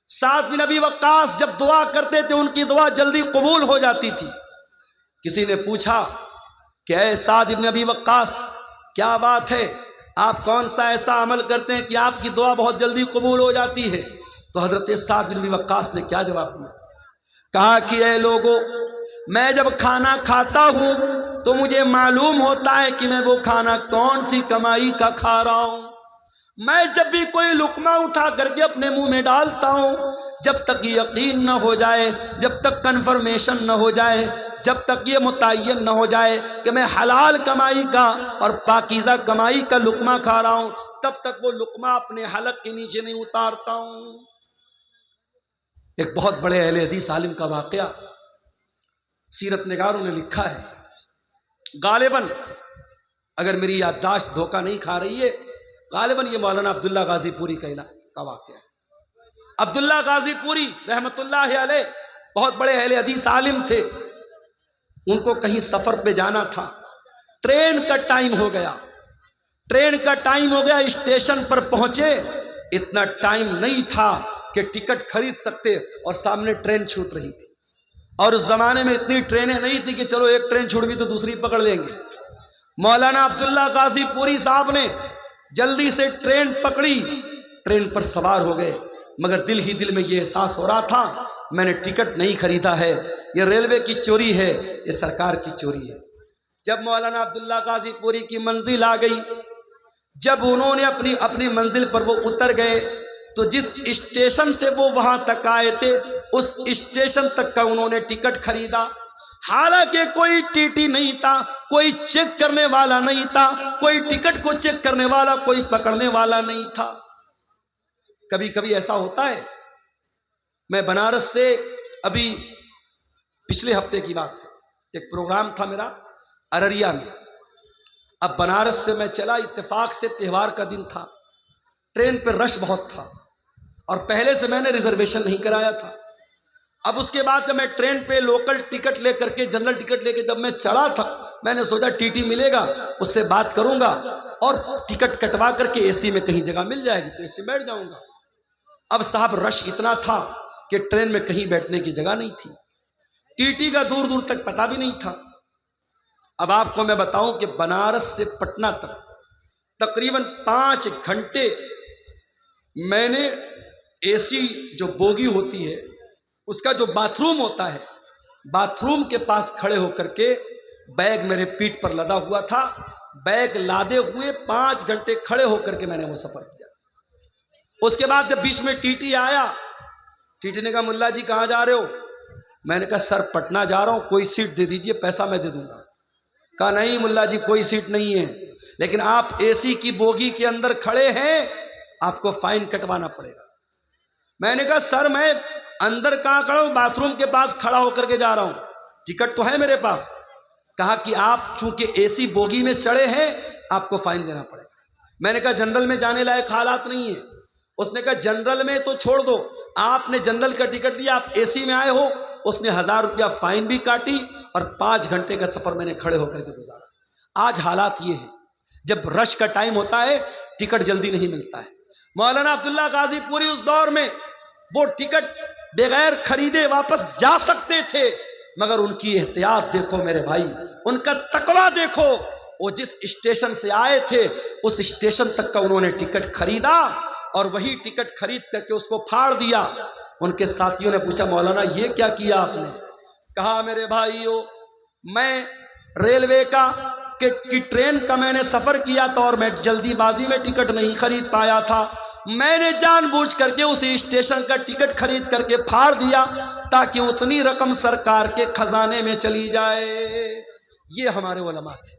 سعد بن ابی وقاص جب دعا کرتے تھے ان کی دعا جلدی قبول ہو جاتی تھی۔ کسی نے پوچھا کہ اے سعد بن ابی وقاص، کیا بات ہے، آپ کون سا ایسا عمل کرتے ہیں کہ آپ کی دعا بہت جلدی قبول ہو جاتی ہے؟ تو حضرت سعد بن ابی وقاص نے کیا جواب دیا؟ کہا کہ اے لوگو، میں جب کھانا کھاتا ہوں تو مجھے معلوم ہوتا ہے کہ میں وہ کھانا کون سی کمائی کا کھا رہا ہوں۔ میں جب بھی کوئی لقمہ اٹھا کر کے اپنے منہ میں ڈالتا ہوں، جب تک یقین نہ ہو جائے، جب تک کنفرمیشن نہ ہو جائے، جب تک یہ متعین نہ ہو جائے کہ میں حلال کمائی کا اور پاکیزہ کمائی کا لقمہ کھا رہا ہوں، تب تک وہ لقمہ اپنے حلق کے نیچے نہیں اتارتا ہوں۔ ایک بہت بڑے اہل حدیث عالم کا واقعہ سیرت نگاروں نے لکھا ہے، غالباً اگر میری یادداشت دھوکہ نہیں کھا رہی ہے، غالباً یہ مولانا عبداللہ غازی پوری کا واقعہ ہے۔ عبداللہ غازی پوری رحمت اللہ علیہ بہت بڑے اہل حدیث عالم تھے۔ ان کو کہیں سفر پہ جانا تھا، ٹرین کا ٹائم ہو گیا، اسٹیشن پر پہنچے، اتنا ٹائم نہیں تھا کہ ٹکٹ خرید سکتے اور سامنے ٹرین چھوٹ رہی تھی، اور اس زمانے میں اتنی ٹرینیں نہیں تھی کہ چلو ایک ٹرین چھوٹ گئی تو دوسری پکڑ لیں گے۔ مولانا عبداللہ غازی پوری صاحب نے جلدی سے ٹرین پکڑی، ٹرین پر سوار ہو گئے، مگر دل ہی دل میں یہ احساس ہو رہا تھا میں نے ٹکٹ نہیں خریدا ہے، یہ ریلوے کی چوری ہے، یہ سرکار کی چوری ہے۔ جب مولانا عبداللہ غازی پوری کی منزل آ گئی، جب انہوں نے اپنی منزل پر وہ اتر گئے، تو جس اسٹیشن سے وہ وہاں تک آئے تھے اس اسٹیشن تک کا انہوں نے ٹکٹ خریدا، حالانکہ کوئی ٹی ٹی نہیں تھا، کوئی چیک کرنے والا نہیں تھا، کوئی ٹکٹ کو چیک کرنے والا، کوئی پکڑنے والا نہیں تھا۔ کبھی کبھی ایسا ہوتا ہے، میں بنارس سے ابھی پچھلے ہفتے کی بات ہے، ایک پروگرام تھا میرا ارریا میں، اب بنارس سے میں چلا، اتفاق سے تہوار کا دن تھا، ٹرین پہ رش بہت تھا اور پہلے سے میں نے ریزرویشن نہیں کرایا تھا۔ اب اس کے بعد جب میں ٹرین پہ لوکل ٹکٹ لے کر کے، جنرل ٹکٹ لے کے جب میں چڑھا تھا، میں نے سوچا ٹی ٹی ملے گا، اس سے بات کروں گا اور ٹکٹ کٹوا کر کے اے سی میں کہیں جگہ مل جائے گی تو اے سی بیٹھ جاؤں گا۔ اب صاحب رش اتنا تھا کہ ٹرین میں کہیں بیٹھنے کی جگہ نہیں تھی، ٹی ٹی کا دور دور تک پتہ بھی نہیں تھا۔ اب آپ کو میں بتاؤں کہ بنارس سے پٹنہ تک تقریباً 5 گھنٹے میں نے اے سی جو بوگی ہوتی ہے اس کا جو باتھ روم ہوتا ہے، باتھ روم کے پاس کھڑے ہو کر کے، بیگ میرے پیٹھ پر لدا ہوا تھا، بیگ لادے ہوئے 5 گھنٹے کھڑے ہو کر کے میں نے وہ سفر کیا۔ اس کے بعد جب بیچ میں ٹی ٹی آیا، ٹی ٹی نے کہا ملا جی کہاں جا رہے ہو؟ میں نے کہا سر پٹنہ جا رہا ہوں، کوئی سیٹ دے دیجئے، پیسہ میں دے دوں گا۔ کہا نہیں ملا جی کوئی سیٹ نہیں ہے، لیکن آپ اے سی کی بوگی کے اندر کھڑے ہیں، آپ کو فائن کٹوانا پڑے گا۔ میں نے کہا سر میں اندر کہاں کھڑا ہوں، باتھ روم کے پاس کھڑا ہو کر کے جا رہا ہوں، ٹکٹ تو ہے میرے پاس۔ کہا کہ آپ چونکہ اے سی بوگی میں چڑھے ہیں آپ کو فائن دینا پڑے گا۔ میں نے کہا جنرل میں جانے لائق حالات نہیں ہیں۔ اس نے کہا جنرل میں تو چھوڑ دو، آپ نے جنرل کا ٹکٹ لیا، آپ اے سی میں آئے ہو۔ اس نے 1000 روپیہ فائن بھی کاٹی اور 5 گھنٹے کا سفر میں نے کھڑے ہو کر کے گزارا۔ آج حالات یہ ہیں، جب رش کا ٹائم ہوتا ہے ٹکٹ جلدی نہیں ملتا ہے۔ مولانا عبداللہ غازی پوری اس دور میں وہ ٹکٹ بغیر خریدے واپس جا سکتے تھے، مگر ان کی احتیاط دیکھو میرے بھائی، ان کا تقویٰ دیکھو۔ وہ جس اسٹیشن سے آئے تھے اس اسٹیشن تک کا انہوں نے ٹکٹ خریدا اور وہی ٹکٹ خرید کر کے اس کو پھاڑ دیا۔ ان کے ساتھیوں نے پوچھا مولانا یہ کیا کیا آپ نے؟ کہا میرے بھائیو میں ریلوے کا کی ٹرین کا میں نے سفر کیا تھا اور میں جلدی بازی میں ٹکٹ نہیں خرید پایا تھا، میں نے جان بوجھ کر کے اسی اسٹیشن کا ٹکٹ خرید کر کے پھاڑ دیا تاکہ اتنی رقم سرکار کے خزانے میں چلی جائے۔ یہ ہمارے علماء تھے،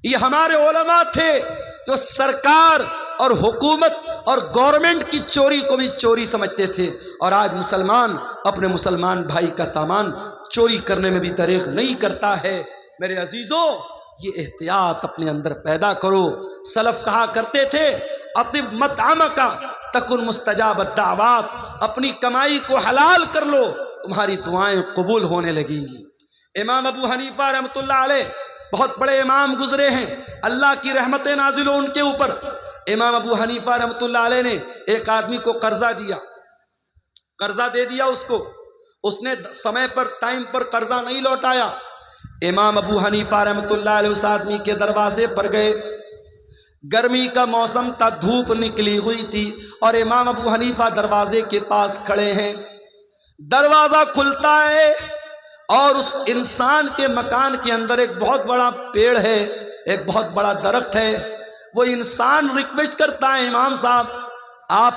یہ ہمارے علماء تھے جو سرکار اور حکومت اور گورنمنٹ کی چوری کو بھی چوری سمجھتے تھے، اور آج مسلمان اپنے مسلمان بھائی کا سامان چوری کرنے میں بھی دریغ نہیں کرتا ہے۔ میرے عزیزوں، یہ احتیاط اپنے اندر پیدا کرو۔ سلف کہا کرتے تھے اطب مطعمک تکن مستجاب الدعوات، اپنی کمائی کو حلال کر لو، تمہاری دعائیں قبول ہونے لگیں گی۔ امام ابو حنیفہ رحمۃ اللہ علیہ بہت بڑے امام گزرے ہیں، اللہ کی رحمتیں نازل ہو ان کے اوپر۔ امام ابو حنیفہ رحمۃ اللہ علیہ نے ایک آدمی کو قرضہ دیا، قرضہ دے دیا اس نے سمے پر ٹائم پر قرضہ نہیں لوٹایا۔ امام ابو حنیفہ رحمۃ اللہ علیہ اس آدمی کے دروازے پر گئے، گرمی کا موسم تھا، دھوپ نکلی ہوئی تھی، اور امام ابو حنیفہ دروازے کے پاس کھڑے ہیں۔ دروازہ کھلتا ہے اور اس انسان کے مکان کے اندر ایک بہت بڑا پیڑ ہے، ایک بہت بڑا درخت ہے۔ وہ انسان ریکویسٹ کرتا ہے، امام صاحب آپ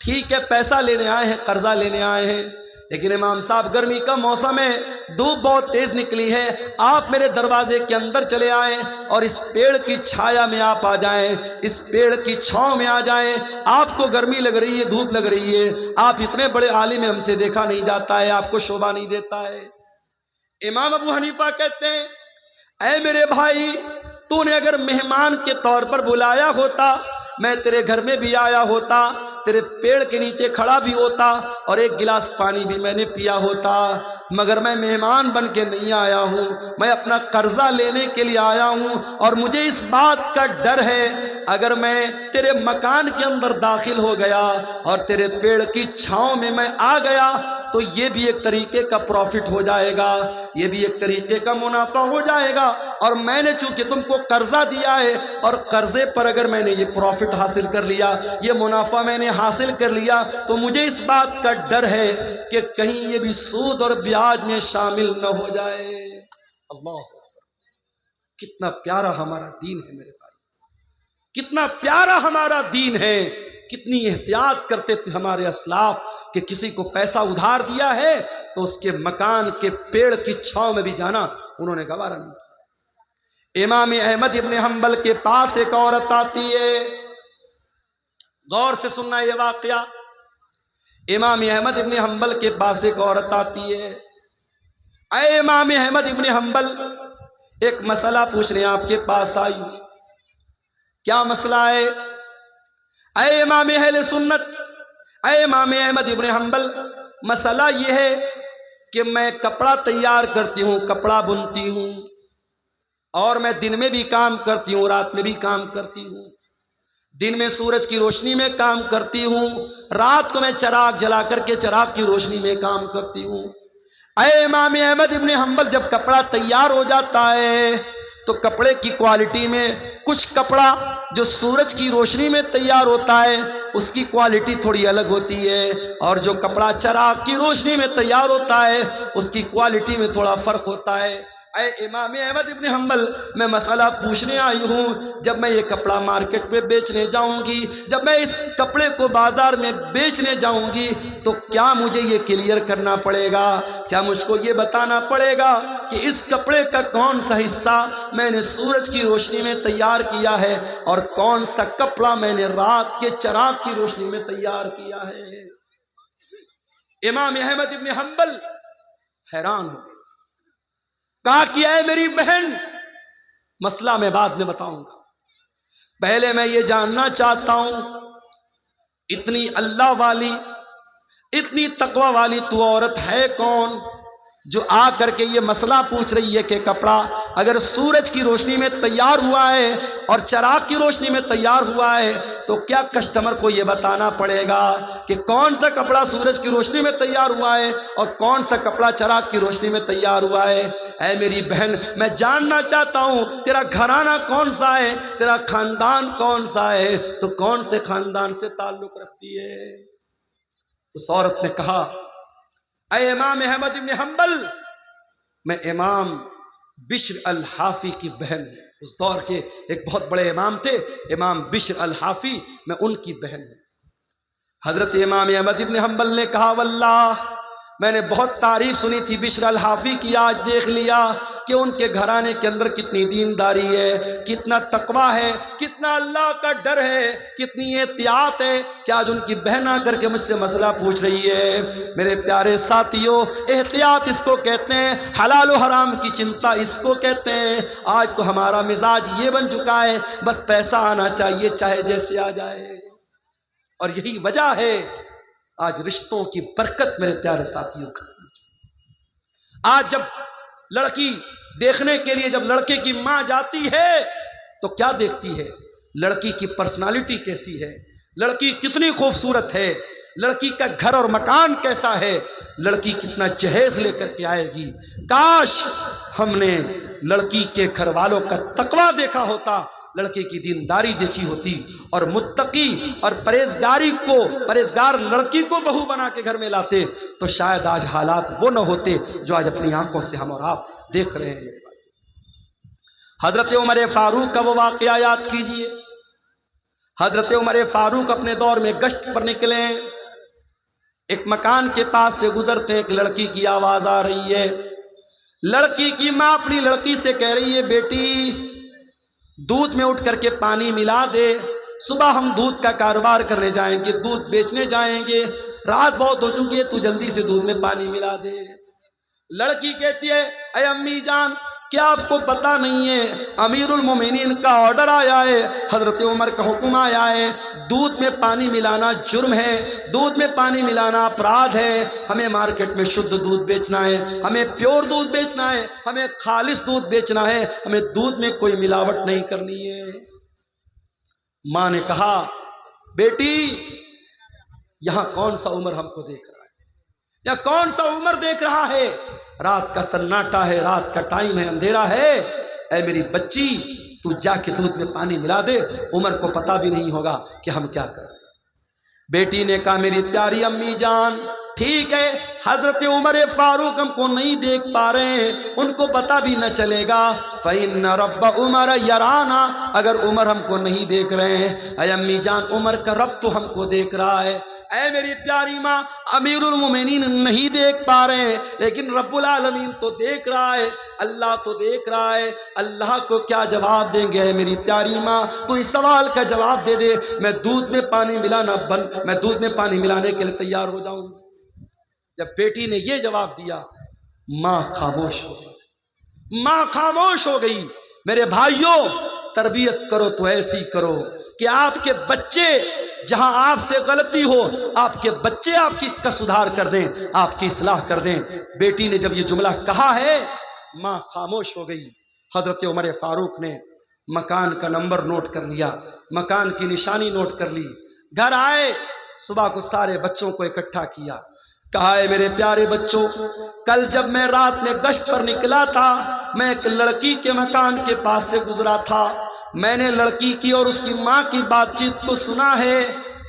ٹھیک ہے پیسہ لینے آئے ہیں، قرضہ لینے آئے ہیں، لیکن امام صاحب گرمی کا موسم ہے، دھوپ بہت تیز نکلی ہے، آپ میرے دروازے کے اندر چلے آئیں اور اس پیڑ کی چھایا میں آپ آ جائیں، اس پیڑ کی چھاؤں میں آ جائیں۔ آپ کو گرمی لگ رہی ہے، دھوپ لگ رہی ہے، آپ اتنے بڑے عالم ہیں، ہم سے دیکھا نہیں جاتا ہے، آپ کو شوبھا نہیں دیتا ہے۔ امام ابو حنیفہ کہتے ہیں اے میرے بھائی، تو نے اگر مہمان کے طور پر بلایا ہوتا، میں تیرے گھر میں بھی آیا ہوتا، تیرے پیڑ کے نیچے کھڑا بھی ہوتا اور ایک گلاس پانی بھی میں نے پیا ہوتا، مگر میں مہمان بن کے نہیں آیا ہوں، میں اپنا قرضہ لینے کے لیے آیا ہوں، اور مجھے اس بات کا ڈر ہے اگر میں تیرے مکان کے اندر داخل ہو گیا اور تیرے پیڑ کی چھاؤں میں آ گیا تو یہ بھی ایک طریقے کا پروفٹ ہو جائے گا، یہ بھی ایک طریقے کا منافع ہو جائے گا، اور میں نے چونکہ تم کو قرضہ دیا ہے اور قرضے پر اگر میں نے یہ پروفٹ حاصل کر لیا، یہ منافع میں نے حاصل کر لیا، تو مجھے اس بات کا ڈر ہے کہ کہیں یہ بھی سود اور بیاج میں شامل نہ ہو جائے۔ اللہ، کتنا پیارا ہمارا دین ہے میرے بھائی، کتنا پیارا ہمارا دین ہے، کتنی احتیاط کرتے تھے ہمارے اسلاف کہ کسی کو پیسہ ادھار دیا ہے تو اس کے مکان کے پیڑ کی چھاؤں میں بھی جانا انہوں نے گوارا نہیں کیا۔ امام احمد ابن حنبل کے پاس ایک عورت آتی ہے، غور سے سننا یہ واقعہ، امام احمد ابن حنبل کے پاس ایک عورت آتی ہے، اے امام احمد ابن حنبل ایک مسئلہ پوچھنے آپ کے پاس آئی۔ کیا مسئلہ ہے؟ اے امام اہل سنت، اے امام احمد ابن حنبل، مسئلہ یہ ہے کہ میں کپڑا تیار کرتی ہوں، کپڑا بنتی ہوں، اور میں دن میں بھی کام کرتی ہوں، رات میں بھی کام کرتی ہوں، دن میں سورج کی روشنی میں کام کرتی ہوں، رات کو میں چراغ جلا کر کے چراغ کی روشنی میں کام کرتی ہوں۔ اے امام احمد ابن حنبل، جب کپڑا تیار ہو جاتا ہے تو کپڑے کی کوالٹی میں کچھ کپڑا جو سورج کی روشنی میں تیار ہوتا ہے اس کی کوالٹی تھوڑی الگ ہوتی ہے، اور جو کپڑا چراغ کی روشنی میں تیار ہوتا ہے اس کی کوالٹی میں تھوڑا فرق ہوتا ہے۔ اے امام احمد ابن حنبل، میں مسئلہ پوچھنے آئی ہوں، جب میں یہ کپڑا مارکیٹ میں بیچنے جاؤں گی، جب میں اس کپڑے کو بازار میں بیچنے جاؤں گی تو کیا مجھے یہ کلیئر کرنا پڑے گا، کیا مجھ کو یہ بتانا پڑے گا کہ اس کپڑے کا کون سا حصہ میں نے سورج کی روشنی میں تیار کیا ہے اور کون سا کپڑا میں نے رات کے چراغ کی روشنی میں تیار کیا ہے؟ امام احمد ابن حنبل حیران ہو، کہا کہ اے میری بہن، مسئلہ میں بعد میں بتاؤں گا، پہلے میں یہ جاننا چاہتا ہوں، اتنی اللہ والی، اتنی تقوی والی تو عورت ہے کون جو آ کر کے یہ مسئلہ پوچھ رہی ہے کہ کپڑا اگر سورج کی روشنی میں تیار ہوا ہے اور چراغ کی روشنی میں تیار ہوا ہے تو کیا کسٹمر کو یہ بتانا پڑے گا کہ کون سا کپڑا سورج کی روشنی میں تیار ہوا ہے اور کون سا کپڑا چراغ کی روشنی میں تیار ہوا ہے؟ اے میری بہن، میں جاننا چاہتا ہوں تیرا گھرانہ کون سا ہے، تیرا خاندان کون سا ہے، تو کون سے خاندان سے تعلق رکھتی ہے؟ اس عورت نے کہا اے امام احمد ابن حنبل، میں امام بشر الحافی کی بہن، اس دور کے ایک بہت بڑے امام تھے، امام بشر الحافی، میں ان کی بہن ہوں۔ حضرت امام احمد ابن حنبل نے کہا واللہ میں نے بہت تعریف سنی تھی بشر الحافی کی، آج دیکھ لیا کہ ان کے گھرانے کے اندر کتنی دینداری ہے، کتنا تقوی ہے، کتنا اللہ کا ڈر ہے، کتنی احتیاط ہے کہ آج ان کی بہن آ کر کے مجھ سے مسئلہ پوچھ رہی ہے۔ میرے پیارے ساتھیوں، احتیاط اس کو کہتے ہیں، حلال و حرام کی چنتا اس کو کہتے ہیں۔ آج تو ہمارا مزاج یہ بن چکا ہے، بس پیسہ آنا چاہیے چاہے جیسے آ جائے، اور یہی وجہ ہے آج رشتوں کی برکت میرے پیارے ساتھیوں کا۔ آج جب لڑکی دیکھنے کے لیے جب لڑکے کی ماں جاتی ہے تو کیا دیکھتی ہے؟ لڑکی کی پرسنالٹی کیسی ہے، لڑکی کتنی خوبصورت ہے، لڑکی کا گھر اور مکان کیسا ہے، لڑکی کتنا جہیز لے کر کے آئے گی۔ کاش ہم نے لڑکی کے گھر والوں کا تقوی دیکھا ہوتا، لڑکے کی دینداری دیکھی ہوتی، اور متقی اور پرہیزگار لڑکی کو بہو بنا کے گھر میں لاتے تو شاید آج حالات وہ نہ ہوتے جو آج اپنی آنکھوں سے ہم اور آپ دیکھ رہے ہیں۔ حضرت عمر فاروق کا وہ واقعہ یاد کیجئے۔ حضرت عمر فاروق اپنے دور میں گشت پر نکلے، ایک مکان کے پاس سے گزرتے، ایک لڑکی کی آواز آ رہی ہے۔ لڑکی کی ماں اپنی لڑکی سے کہہ رہی ہے بیٹی دودھ میں اٹھ کر کے پانی ملا دے، صبح ہم دودھ کا کاروبار کرنے جائیں گے، دودھ بیچنے جائیں گے، رات بہت ہو چکی ہے، تو جلدی سے دودھ میں پانی ملا دے۔ لڑکی کہتی ہے اے امی جان کیا آپ کو پتہ نہیں ہے امیر المومنین کا آرڈر آیا ہے، حضرت عمر کا حکم آیا ہے، دودھ میں پانی ملانا جرم ہے، دودھ میں پانی ملانا اپرادھ ہے، ہمیں مارکیٹ میں شدھ دودھ بیچنا ہے، ہمیں پیور دودھ بیچنا ہے، ہمیں خالص دودھ بیچنا ہے، ہمیں دودھ میں کوئی ملاوٹ نہیں کرنی ہے۔ ماں نے کہا بیٹی یہاں کون سا عمر ہم کو دیکھ رہا ہے، یا کون سا عمر دیکھ رہا ہے، رات کا سناٹا ہے، رات کا ٹائم ہے، اندھیرا ہے، اے میری بچی تو جا کے دودھ میں پانی ملا دے، عمر کو پتہ بھی نہیں ہوگا کہ ہم کیا کریں۔ بیٹی نے کہا میری پیاری امی جان ٹھیک ہے، حضرت عمر فاروق ہم کو نہیں دیکھ پا رہے ہیں، ان کو پتہ بھی نہ چلے گا، فَإِنَّ رَبَّ عُمَرَ يَرَانَا، اگر عمر ہم کو نہیں دیکھ رہے ہیں، اے امی جان عمر کا رب تو ہم کو دیکھ رہا ہے۔ اے میری پیاری ماں امیر المومنین نہیں دیکھ پا رہے ہیں لیکن رب العالمین تو دیکھ رہا ہے، اللہ تو دیکھ رہا ہے، اللہ کو کیا جواب دیں گے؟ میری پیاری ماں تو اس سوال کا جواب دے دے، میں دودھ میں پانی ملانے کے لیے تیار ہو جاؤں گی۔ جب بیٹی نے یہ جواب دیا ماں خاموش ہو گئی، ماں خاموش ہو گئی۔ میرے بھائیوں تربیت کرو تو ایسی کرو کہ آپ کے بچے جہاں آپ سے غلطی ہو آپ کے بچے آپ کا سدھار کر دیں، آپ کی اصلاح کر دیں۔ بیٹی نے جب یہ جملہ کہا ہے ماں خاموش ہو گئی۔ حضرت عمر فاروق نے مکان کا نمبر نوٹ کر لیا، مکان کی نشانی نوٹ کر لی، گھر آئے، صبح کو سارے بچوں کو اکٹھا کیا، کہا ہے میرے پیارے بچوں کل جب میں رات میں گشت پر نکلا تھا میں ایک لڑکی کے مکان کے پاس سے گزرا تھا، میں نے لڑکی کی اور اس کی ماں کی بات چیت کو سنا ہے۔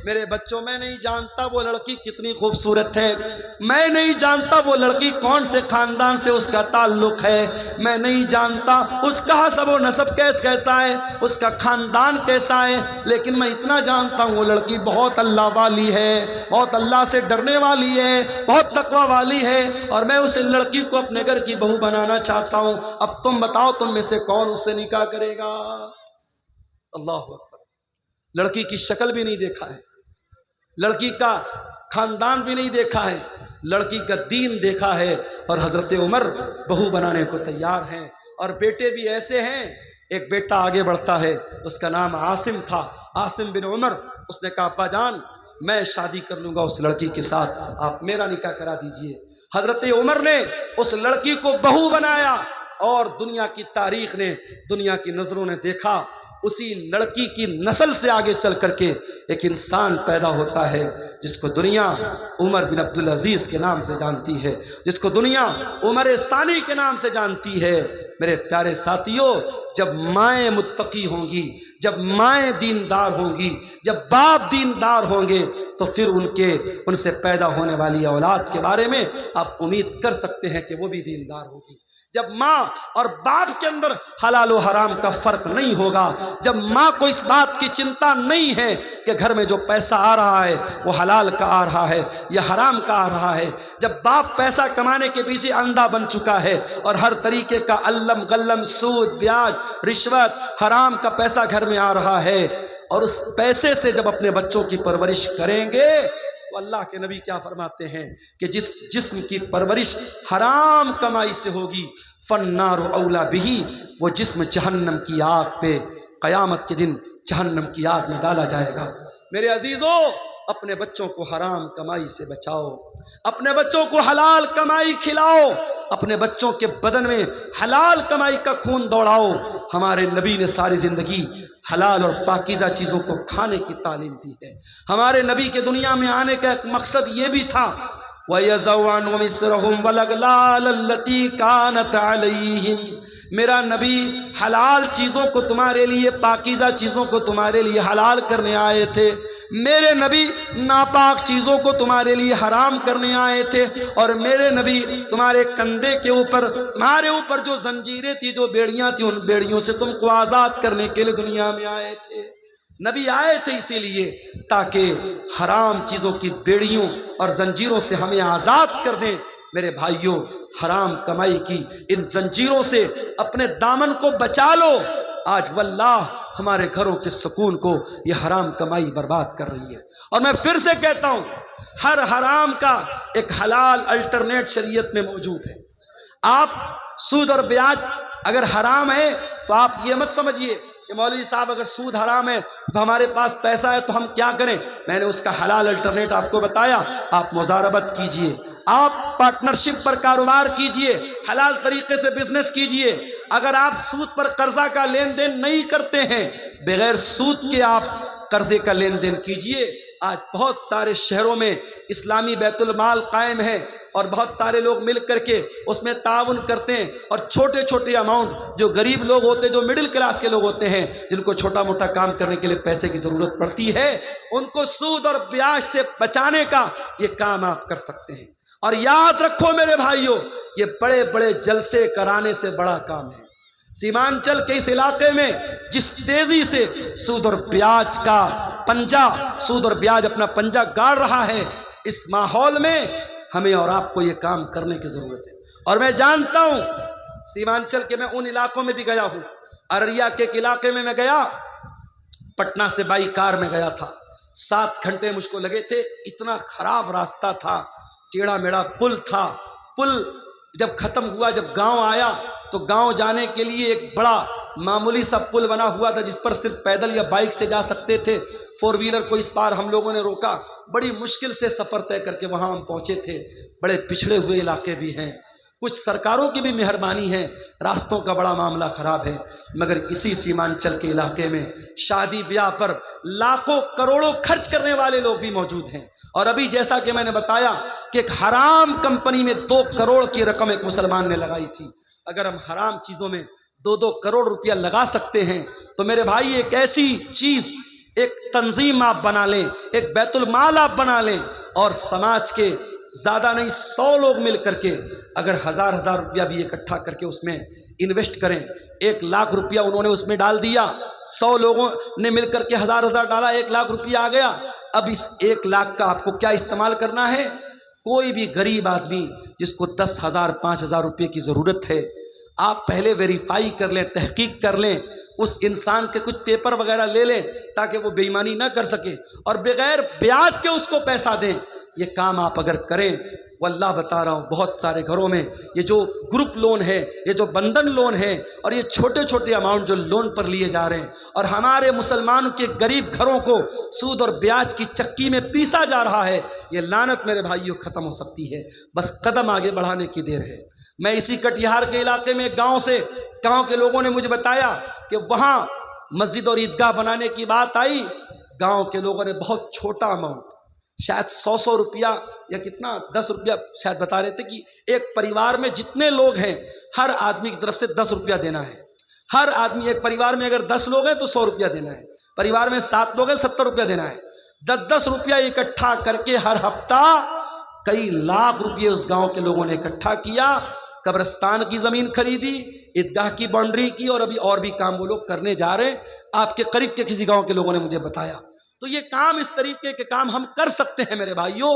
میرے بچوں میں نہیں جانتا وہ لڑکی کتنی خوبصورت ہے، میں نہیں جانتا وہ لڑکی کون سے خاندان سے اس کا تعلق ہے، میں نہیں جانتا اس کا حسب و نسب کیسا ہے، اس کا خاندان کیسا ہے، لیکن میں اتنا جانتا ہوں وہ لڑکی بہت اللہ والی ہے، بہت اللہ سے ڈرنے والی ہے، بہت تقوی والی ہے، اور میں اس لڑکی کو اپنے گھر کی بہو بنانا چاہتا ہوں۔ اب تم بتاؤ تم میں سے کون اس سے نکاح کرے گا؟ اللہ اکبر۔ لڑکی کی شکل بھی نہیں دیکھا ہے، لڑکی کا خاندان بھی نہیں دیکھا ہے، لڑکی کا دین دیکھا ہے، اور حضرت عمر بہو بنانے کو تیار ہیں۔ اور بیٹے بھی ایسے ہیں، ایک بیٹا آگے بڑھتا ہے، اس کا نام عاصم تھا، عاصم بن عمر، اس نے کہا ابا جان میں شادی کر لوں گا اس لڑکی کے ساتھ، آپ میرا نکاح کرا دیجئے۔ حضرت عمر نے اس لڑکی کو بہو بنایا، اور دنیا کی تاریخ نے، دنیا کی نظروں نے دیکھا اسی لڑکی کی نسل سے آگے چل کر کے ایک انسان پیدا ہوتا ہے جس کو دنیا عمر بن عبدالعزیز کے نام سے جانتی ہے، جس کو دنیا عمر ثانی کے نام سے جانتی ہے۔ میرے پیارے ساتھیوں جب مائیں متقی ہوں گی، جب مائیں دیندار ہوں گی، جب باپ دیندار ہوں گے تو پھر ان سے پیدا ہونے والی اولاد کے بارے میں آپ امید کر سکتے ہیں کہ وہ بھی دیندار ہوگی۔ جب ماں اور باپ کے اندر حلال و حرام کا فرق نہیں ہوگا، جب ماں کو اس بات کی چنتا نہیں ہے کہ گھر میں جو پیسہ آ رہا ہے وہ حلال کا آ رہا ہے یا حرام کا آ رہا ہے، جب باپ پیسہ کمانے کے پیچھے اندھا بن چکا ہے اور ہر طریقے کا علم غلم سود بیاج رشوت حرام کا پیسہ گھر میں آ رہا ہے، اور اس پیسے سے جب اپنے بچوں کی پرورش کریں گے تو اللہ کے نبی کیا فرماتے ہیں کہ جس جسم کی پرورش حرام کمائی سے ہوگی فالنار اولا بہی، وہ جسم جہنم کی آگ پہ قیامت کے دن جہنم کی آگ میں ڈالا جائے گا۔ میرے عزیزو، اپنے بچوں کو حرام کمائی سے بچاؤ، اپنے بچوں کو حلال کمائی کھلاؤ، اپنے بچوں کے بدن میں حلال کمائی کا خون دوڑاؤ۔ ہمارے نبی نے ساری زندگی حلال اور پاکیزہ چیزوں کو کھانے کی تعلیم دی ہے۔ ہمارے نبی کے دنیا میں آنے کا ایک مقصد یہ بھی تھا وَيَضَعُ عَنْهُمْ إِصْرَهُمْ وَالْأَغْلَالَ الَّتِي كَانَتْ عَلَيْهِمْ، میرا نبی حلال چیزوں کو تمہارے لیے، پاکیزہ چیزوں کو تمہارے لیے حلال کرنے آئے تھے، میرے نبی ناپاک چیزوں کو تمہارے لیے حرام کرنے آئے تھے، اور میرے نبی تمہارے کندھے کے اوپر، تمہارے اوپر جو زنجیریں تھی، جو بیڑیاں تھیں، ان بیڑیوں سے تم کو آزاد کرنے کے لیے دنیا میں آئے تھے۔ نبی آئے تھے اسی لیے تاکہ حرام چیزوں کی بیڑیوں اور زنجیروں سے ہمیں آزاد کر دیں۔ میرے بھائیوں، حرام کمائی کی ان زنجیروں سے اپنے دامن کو بچا لو۔ آج واللہ ہمارے گھروں کے سکون کو یہ حرام کمائی برباد کر رہی ہے، اور میں پھر سے کہتا ہوں، ہر حرام کا ایک حلال الٹرنیٹ شریعت میں موجود ہے۔ آپ سود اور بیاج اگر حرام ہے تو آپ یہ مت سمجھیے کہ مولوی صاحب اگر سود حرام ہے تو ہمارے پاس پیسہ ہے تو ہم کیا کریں۔ میں نے اس کا حلال الٹرنیٹ آپ کو بتایا، آپ مضاربت کیجئے، آپ پارٹنرشپ پر کاروبار کیجئے، حلال طریقے سے بزنس کیجئے۔ اگر آپ سود پر قرضہ کا لین دین نہیں کرتے ہیں، بغیر سود کے آپ قرضے کا لین دین کیجئے۔ آج بہت سارے شہروں میں اسلامی بیت المال قائم ہے، اور بہت سارے لوگ مل کر کے اس میں تعاون کرتے ہیں، اور چھوٹے چھوٹے اماؤنٹ جو غریب لوگ ہوتے ہیں، جو مڈل کلاس کے لوگ ہوتے ہیں، جن کو چھوٹا موٹا کام کرنے کے لیے پیسے کی ضرورت پڑتی ہے، ان کو سود اور بیاج سے بچانے کا یہ کام آپ کر سکتے ہیں۔ اور یاد رکھو میرے بھائیوں، یہ بڑے بڑے جلسے کرانے سے بڑا کام ہے۔ سیمانچل کے اس علاقے میں جس تیزی سے سود اور بیاج کا پنجہ، سود اور بیاج اپنا پنجہ گاڑ رہا ہے، اس ماحول میں ہمیں اور آپ کو یہ کام کرنے کی ضرورت ہے۔ اور میں جانتا ہوں سیمانچل کے، میں ان علاقوں میں بھی گیا ہوں، ارریہ کے ایک علاقے میں گیا، پٹنہ سے بائی کار میں گیا تھا، 7 گھنٹے مجھ کو لگے تھے، اتنا خراب راستہ تھا، ٹیڑھا میڑھا پل تھا۔ پل جب ختم ہوا، جب گاؤں آیا تو گاؤں جانے کے لیے ایک بڑا معمولی سا پل بنا ہوا تھا جس پر صرف پیدل یا بائک سے جا سکتے تھے، 4 ویلر کو اس پار ہم لوگوں نے روکا، بڑی مشکل سے سفر طے کر کے وہاں ہم پہنچے تھے۔ بڑے پچھڑے ہوئے علاقے بھی ہیں، کچھ سرکاروں کی بھی مہربانی ہے، راستوں کا بڑا معاملہ خراب ہے، مگر اسی سیمانچل کے علاقے میں شادی بیاہ پر لاکھوں کروڑوں خرچ کرنے والے لوگ بھی موجود ہیں۔ اور ابھی جیسا کہ میں نے بتایا کہ ایک حرام کمپنی میں 2 کروڑ کی رقم ایک مسلمان نے لگائی تھی۔ اگر ہم حرام چیزوں میں 2 کروڑ روپیہ لگا سکتے ہیں تو میرے بھائی ایک ایسی چیز، ایک تنظیم آپ بنا لیں، ایک بیت المال آپ بنا لیں، اور سماج کے زیادہ نہیں 100 لوگ مل کر کے اگر 1000 روپیہ بھی اکٹھا کر کے اس میں انویسٹ کریں، 1 لاکھ روپیہ انہوں نے اس میں ڈال دیا، 100 لوگوں نے مل کر کے 1000 ڈالا، 1 لاکھ روپیہ آ گیا۔ اب اس 1 لاکھ کا آپ کو کیا استعمال کرنا ہے؟ کوئی بھی غریب آدمی جس کو 10,000 5,000 روپے کی ضرورت ہے، آپ پہلے ویریفائی کر لیں، تحقیق کر لیں، اس انسان کے کچھ پیپر وغیرہ لے لیں تاکہ وہ بے ایمانی نہ کر سکے، اور بغیر بیاج کے اس کو پیسہ دیں۔ یہ کام آپ اگر کریں، واللہ بتا رہا ہوں، بہت سارے گھروں میں یہ جو گروپ لون ہے، یہ جو بندھن لون ہے، اور یہ چھوٹے چھوٹے اماؤنٹ جو لون پر لیے جا رہے ہیں، اور ہمارے مسلمانوں کے غریب گھروں کو سود اور بیاج کی چکی میں پیسا جا رہا ہے، یہ لعنت میرے بھائیوں ختم ہو سکتی ہے، بس قدم آگے بڑھانے کی دیر ہے۔ میں اسی کٹیہار کے علاقے میں گاؤں کے لوگوں نے مجھے بتایا کہ وہاں مسجد اور عیدگاہ بنانے کی بات آئی، گاؤں کے لوگوں نے بہت چھوٹا اماؤنٹ، شاید 100 روپیہ یا کتنا 10 روپیہ شاید بتا رہے تھے کہ ایک پریوار میں جتنے لوگ ہیں ہر آدمی کی طرف سے 10 روپیہ دینا ہے۔ ہر آدمی، ایک پریوار میں اگر 10 لوگ ہیں تو 100 روپیہ دینا ہے، پریوار میں 7 لوگ ہیں 70 روپیہ دینا ہے۔ 10 روپیہ اکٹھا کر کے ہر ہفتہ کئی لاکھ روپیے اس گاؤں کے لوگوں نے اکٹھا کیا، قبرستان کی زمین خریدی، عیدگاہ کی باؤنڈری کی، اور ابھی اور بھی کام وہ لوگ کرنے جا رہے ہیں۔ آپ کے قریب کے کسی گاؤں کے لوگوں نے مجھے بتایا۔ تو یہ کام، اس طریقے کے کام ہم کر سکتے ہیں میرے بھائیوں۔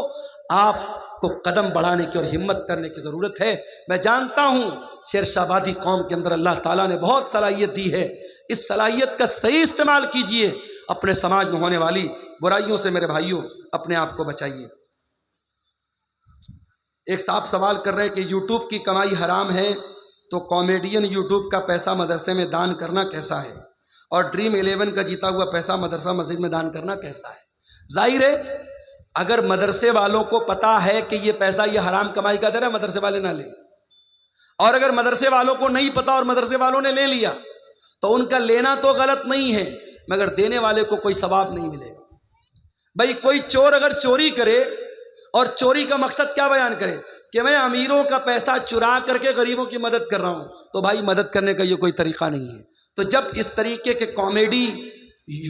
آپ کو قدم بڑھانے کی اور ہمت کرنے کی ضرورت ہے۔ میں جانتا ہوں شیر شاہ آبادی قوم کے اندر اللہ تعالیٰ نے بہت صلاحیت دی ہے، اس صلاحیت کا صحیح استعمال کیجئے، اپنے سماج میں ہونے والی برائیوں سے میرے بھائیوں اپنے آپ کو بچائیے۔ ایک صاحب سوال کر رہے ہیں کہ یوٹیوب کی کمائی حرام ہے تو کامیڈین یوٹیوب کا پیسہ مدرسے میں دان کرنا کیسا ہے، اور ڈریم 11 کا جیتا ہوا پیسہ مدرسہ مسجد میں دان کرنا کیسا ہے؟ ظاہر ہے اگر مدرسے والوں کو پتا ہے کہ یہ پیسہ یہ حرام کمائی کا در ہے، مدرسے والے نہ لیں، اور اگر مدرسے والوں کو نہیں پتا اور مدرسے والوں نے لے لیا تو ان کا لینا تو غلط نہیں ہے، مگر دینے والے کو کوئی ثواب نہیں ملے گا۔ بھائی کوئی چور اگر چوری کرے اور چوری کا مقصد کیا بیان کرے کہ میں امیروں کا پیسہ چرا کر کے غریبوں کی مدد کر رہا ہوں، تو بھائی مدد کرنے کا یہ کوئی طریقہ نہیں ہے۔ تو جب اس طریقے کے کامیڈی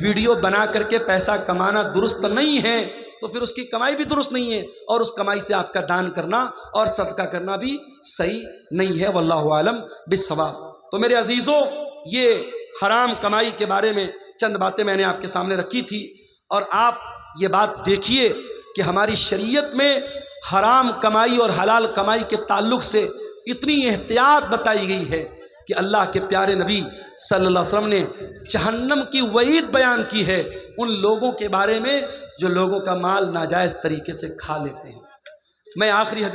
ویڈیو بنا کر کے پیسہ کمانا درست نہیں ہے تو پھر اس کی کمائی بھی درست نہیں ہے، اور اس کمائی سے آپ کا دان کرنا اور صدقہ کرنا بھی صحیح نہیں ہے۔ واللہ عالم بالصواب۔ تو میرے عزیزوں، یہ حرام کمائی کے بارے میں چند باتیں میں نے آپ کے سامنے رکھی تھی، اور آپ یہ بات دیکھیے کہ ہماری شریعت میں حرام کمائی اور حلال کمائی کے تعلق سے اتنی احتیاط بتائی گئی ہے کہ اللہ کے پیارے نبی صلی اللہ علیہ وسلم نے جہنم کی وعید بیان کی ہے ان لوگوں کے بارے میں جو لوگوں کا مال ناجائز طریقے سے کھا لیتے ہیں۔ میں آخری حدیث